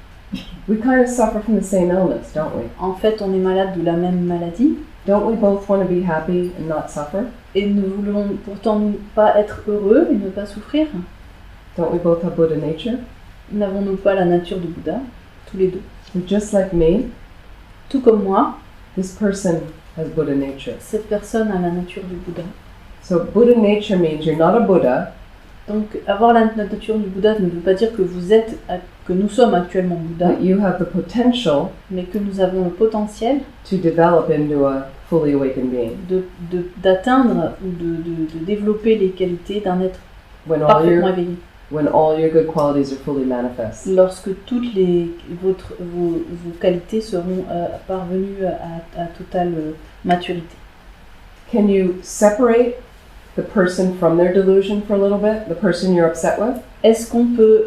We kind of suffer from the same illness, don't we? En fait, on est malade de la même maladie. Don't we both want to be happy and not suffer? Et ne voulons pourtant pas être heureux et ne pas souffrir? Don't we both have Buddha nature? N'avons-nous pas la nature de Bouddha, tous les deux? You're just like me. Tout comme moi, This person has Buddha nature. cette personne a la nature du Bouddha. So Buddha nature means you're not a Buddha, Donc, avoir la nature du Bouddha ne veut pas dire que que nous sommes actuellement Bouddha, but you have the potential mais que nous avons le potentiel to develop into a fully awakened being. d'atteindre ou de développer les qualités d'un être When all parfaitement your éveillé. good qualities are fully manifest. Lorsque toutes vos qualités seront parvenues à totale maturité. Can you separate the person from their delusion for a little bit? The person you're upset with? Est-ce qu'on peut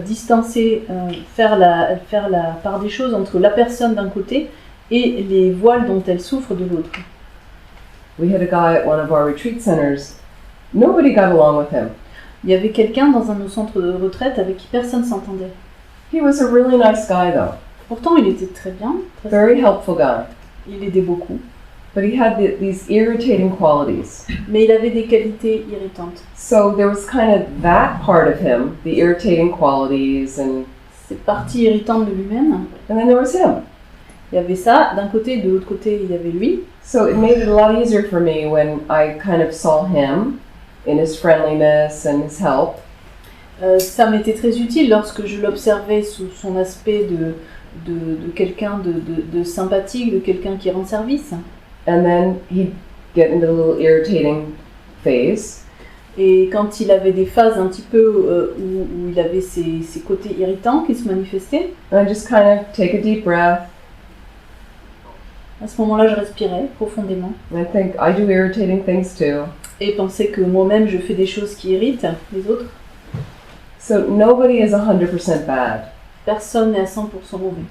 distancer, faire la part des choses entre la personne d'un côté et les voiles dont elle souffre de l'autre? We had a guy at one of our retreat centers. Nobody got along with him. Il y avait quelqu'un dans un de nos centres de retraite avec qui personne s'entendait. He was a really nice guy though. Pourtant, il était très bien, très Very helpful guy. il aidait beaucoup, But he had these irritating qualities. mais il avait des qualités irritantes. So there was kind of that part of him, the irritating qualities, and Cette partie irritante de lui-même, then there was him. il y avait ça, d'un côté, de l'autre côté, il y avait lui. So it made it a lot easier for me when I kind of saw him in his friendliness and his help. Ça m'était très utile lorsque je l'observais sous son aspect de quelqu'un de sympathique, de quelqu'un qui rend service. And then he'd get into a little irritating phase. Et quand il avait des phases un petit peu où il avait ses côtés irritants qui se manifestaient, And I just kind of take a deep breath à ce moment-là, je respirais profondément and I think I do irritating things too. et pensais que moi-même, je fais des choses qui irritent les autres. So nobody is 100% bad. Personne n'est à 100% mauvais.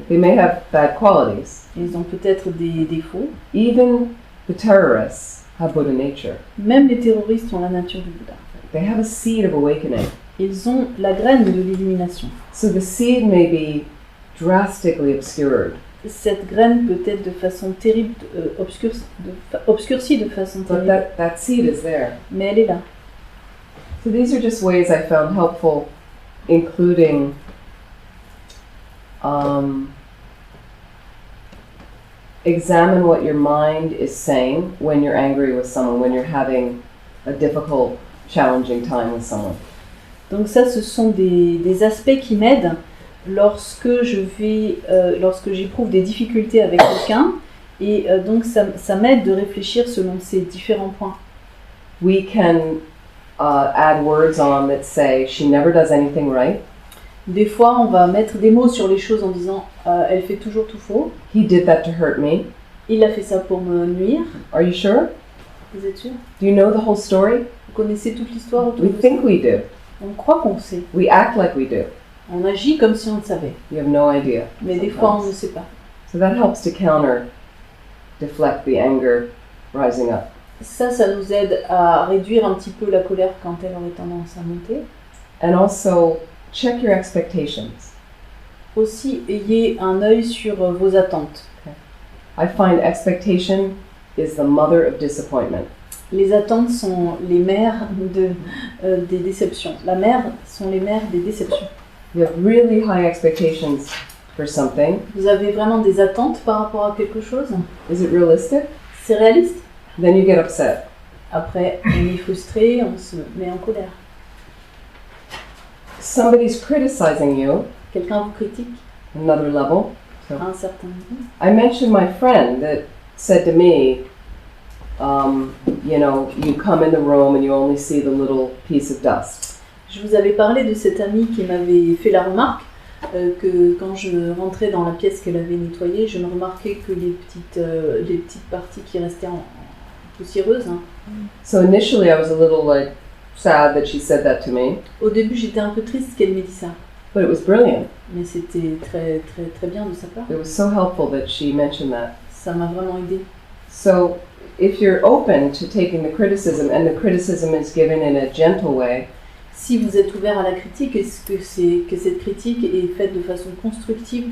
They may have bad qualities. Ils ont peut-être des défauts. Even the terrorists have Buddha nature. Même les terroristes ont la nature du Bouddha. They have a seed of awakening. Ils ont la graine de l'illumination. So the seed may be drastically obscured, Cette graine peut être de façon terrible, obscurcie de façon but terrible, that seed is there. mais elle est là. So these are just ways I found helpful, including examine what your mind is saying when you're angry with someone, when you're having a difficult, challenging time with someone. Donc ça, ce sont des aspects qui m'aident lorsque lorsque j'éprouve des difficultés avec quelqu'un, et donc ça m'aide de réfléchir selon ces différents points. We can add words on that say, she never does anything right. Des fois, on va mettre des mots sur les choses en disant elle fait toujours tout faux. He did that to hurt me. Il a fait ça pour me nuire. Are you sure? Vous êtes sûr? Do you know the whole story? Vous connaissez toute l'histoire autour We de ça? think we do. On croit qu'on sait. We act like we do. On agit comme si on le savait. You have no idea. Mais des fois, on ne sait pas. So that helps to deflect the anger rising up. Ça nous aide à réduire un petit peu la colère quand elle aurait tendance à monter. And also, check your expectations. Aussi, ayez un œil sur vos attentes. I find expectation is the mother of disappointment. Les attentes sont les mères des déceptions. La mère sont les mères des déceptions. You have really high expectations for something. Vous avez vraiment des attentes par rapport à quelque chose? Is it realistic? C'est réaliste? Then you get upset. Après, on est frustré, on se met en colère. Somebody's criticizing you, Quelqu'un vous critique another level. So à un certain niveau. I mentioned my friend that said to me, you know, you come in the room and you only see the little piece of dust. Je vous avais parlé de cette amie qui m'avait fait la remarque que quand je rentrais dans la pièce qu'elle avait nettoyée, je ne remarquais que les petites parties qui restaient poussiéreuses. Hein. So initially I was a little like sad that she said that to me, Au début, j'étais un peu triste qu'elle m'ait dit ça, but it was brilliant. mais c'était très très très bien de sa part. It was so helpful that she mentioned that. Ça m'a vraiment aidée. So if you're open to taking the criticism and the criticism is given in a gentle way, Si vous êtes ouvert à la critique, est-ce que cette critique est faite de façon constructive,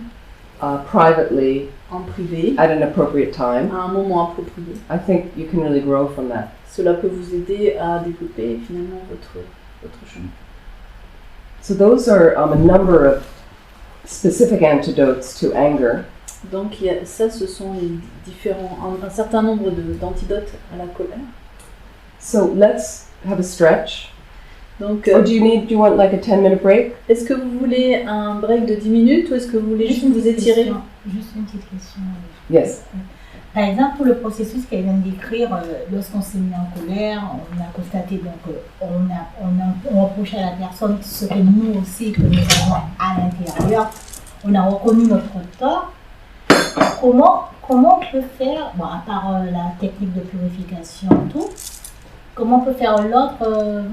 privately, en privé, at an appropriate time, à un moment approprié? I think you can really grow from that. Cela peut vous aider à développer finalement votre chemin. So those are a number of specific antidotes to anger. Donc ça, ce sont les un certain nombre d'antidotes à la colère. So let's have a stretch. Donc, Or do you want like a 10-minute break? est-ce que vous voulez un break de 10 minutes ou est-ce que vous voulez juste vous étirer? Juste une petite question. Yes. Par exemple, pour le processus qu'elle vient de décrire, lorsqu'on s'est mis en colère, on a constaté donc on reprochait à la personne ce que nous aussi que nous avons à l'intérieur. On a reconnu notre tort. Comment on peut faire, bon, à part la technique de purification et tout, comment on peut faire l'autre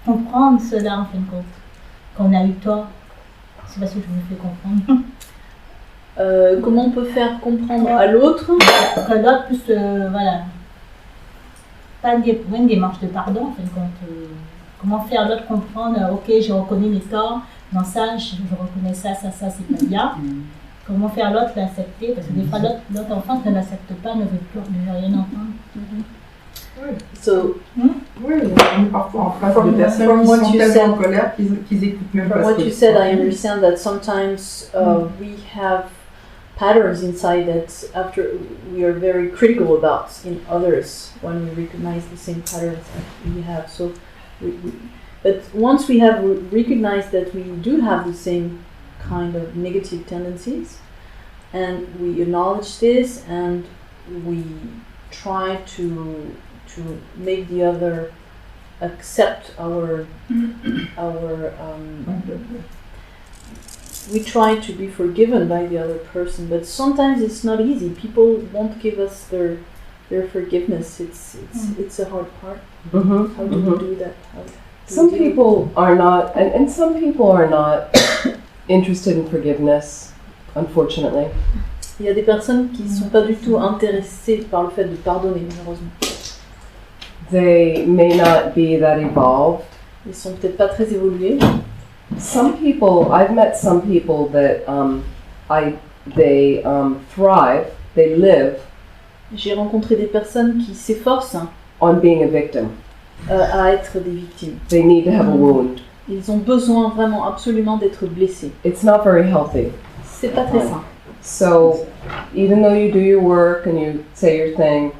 comprendre cela en fin de compte, qu'on a eu tort? C'est parce que je me fais comprendre. Comment on peut faire comprendre à l'autre Que l'autre puisse, voilà, pas une démarche de pardon en fin de compte. Comment faire l'autre comprendre, ok, j'ai reconnu mes torts, dans ça, je reconnais ça, c'est pas bien. Comment faire l'autre l'accepter? Parce que des fois, l'autre enfant ne l'accepte pas, ne veut rien entendre. So, Oui, on est parfois en face de personnes qui sont tellement en colère qu'ils écoutent même pas. From what you said, I understand that sometimes we have patterns inside that after we are very critical about in others when we recognize the same patterns that we have. So, but once we have recognized that we do have the same kind of negative tendencies, and we acknowledge this, and we try to make the other accept we try to be forgiven by the other person, but sometimes it's not easy. People won't give us their forgiveness. It's a hard part. Mm-hmm. How do we do that? Some people are not, and some people are not interested in forgiveness, unfortunately. Il y a des personnes qui ne sont pas du tout intéressées par le fait de pardonner, malheureusement. They may not be that evolved. Ils sont peut-être pas très évolués. Some people, I've met some people that they thrive, they live J'ai rencontré des personnes qui s'efforcent on being a victim. À être des victimes. They need to have a wound. Ils ont besoin vraiment absolument d'être blessés. It's not very healthy. C'est pas très sain. So even though you do your work and you say your thing,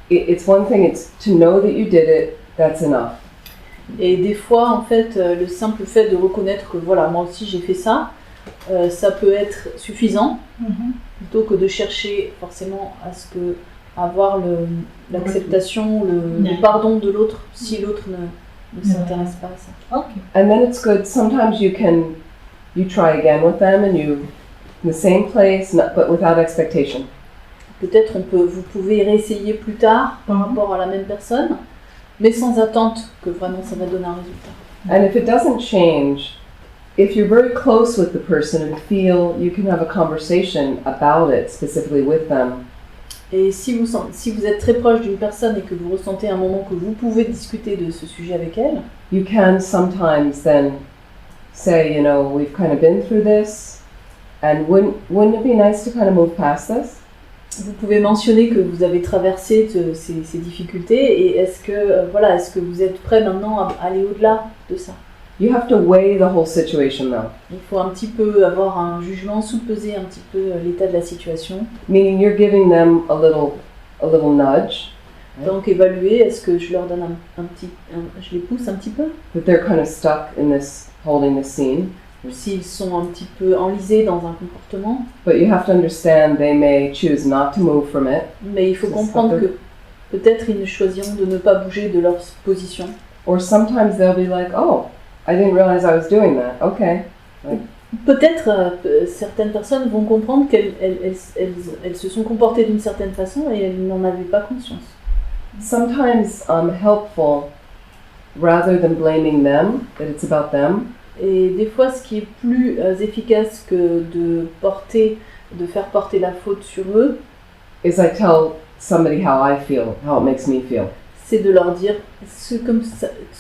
it's one thing, it's to know that you did it, that's enough. Et des fois, en fait, le simple fait de reconnaître que voilà, moi aussi j'ai fait ça, ça peut être suffisant, plutôt que de chercher forcément à ce que avoir l'acceptation, le pardon de l'autre, si l'autre ne s'intéresse pas à ça. Okay. And then it's good, sometimes you try again with them and you, in the same place, but without expectation. Peut-être vous pouvez réessayer plus tard par rapport à la même personne, mais sans attente que vraiment ça va donner un résultat. And if it doesn't change, if you're very close with the person and feel you can have a conversation about it specifically with them. Et si vous êtes très proche d'une personne et que vous ressentez un moment que vous pouvez discuter de ce sujet avec elle, you can sometimes then say, you know, we've kind of been through this, and wouldn't it be nice to kind of move past this? Vous pouvez mentionner que vous avez traversé ces difficultés et est-ce que vous êtes prêt maintenant à aller au-delà de ça? You have to weigh the whole situation though. Il faut un petit peu avoir un jugement, sous-peser un petit peu l'état de la situation. Meaning you're giving them a little nudge. Donc évaluer, est-ce que je leur donne je les pousse un petit peu? That they're kind of stuck in this, holding this scene. S'ils sont un petit peu enlisés dans un comportement. But you have to understand they may choose not to move from it. Mais il faut comprendre que peut-être ils choisiront de ne pas bouger de leur position. Or sometimes they'll be like, oh, I didn't realize I was doing that. Okay. Peut-être certaines personnes vont comprendre qu'elles se sont comportées d'une certaine façon et elles n'en avaient pas conscience. Sometimes helpful, rather than blaming them, that it's about them. Et des fois, ce qui est plus efficace que de faire porter la faute sur eux, is I tell somebody how I feel, how it makes me feel. C'est de leur dire ce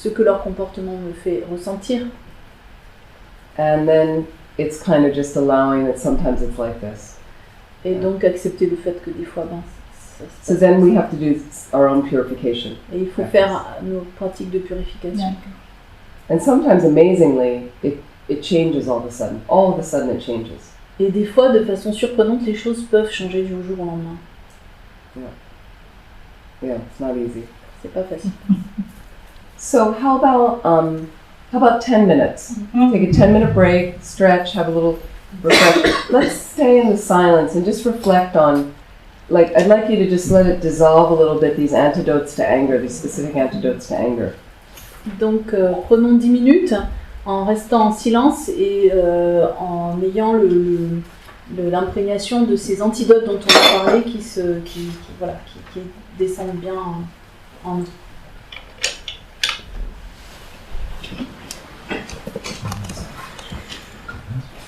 que leur comportement me fait ressentir. And then it's kind of just allowing that sometimes it's like this. Et donc accepter le fait que des fois, so then we have to do our own purification. Et il faut faire nos pratiques de purification. And sometimes, amazingly, it changes all of a sudden. All of a sudden, it changes. Et des fois, de façon surprenante, les choses peuvent changer du jour au lendemain. Yeah, it's not easy. C'est pas facile. So how about 10 minutes? Take a 10-minute break, stretch, have a little refresh. Let's stay in the silence and just reflect on, I'd like you to just let it dissolve a little bit, these antidotes to anger, these specific antidotes to anger. Donc prenons 10 minutes en restant en silence et en ayant l'imprégnation de ces antidotes dont on a parlé qui descendent bien en nous.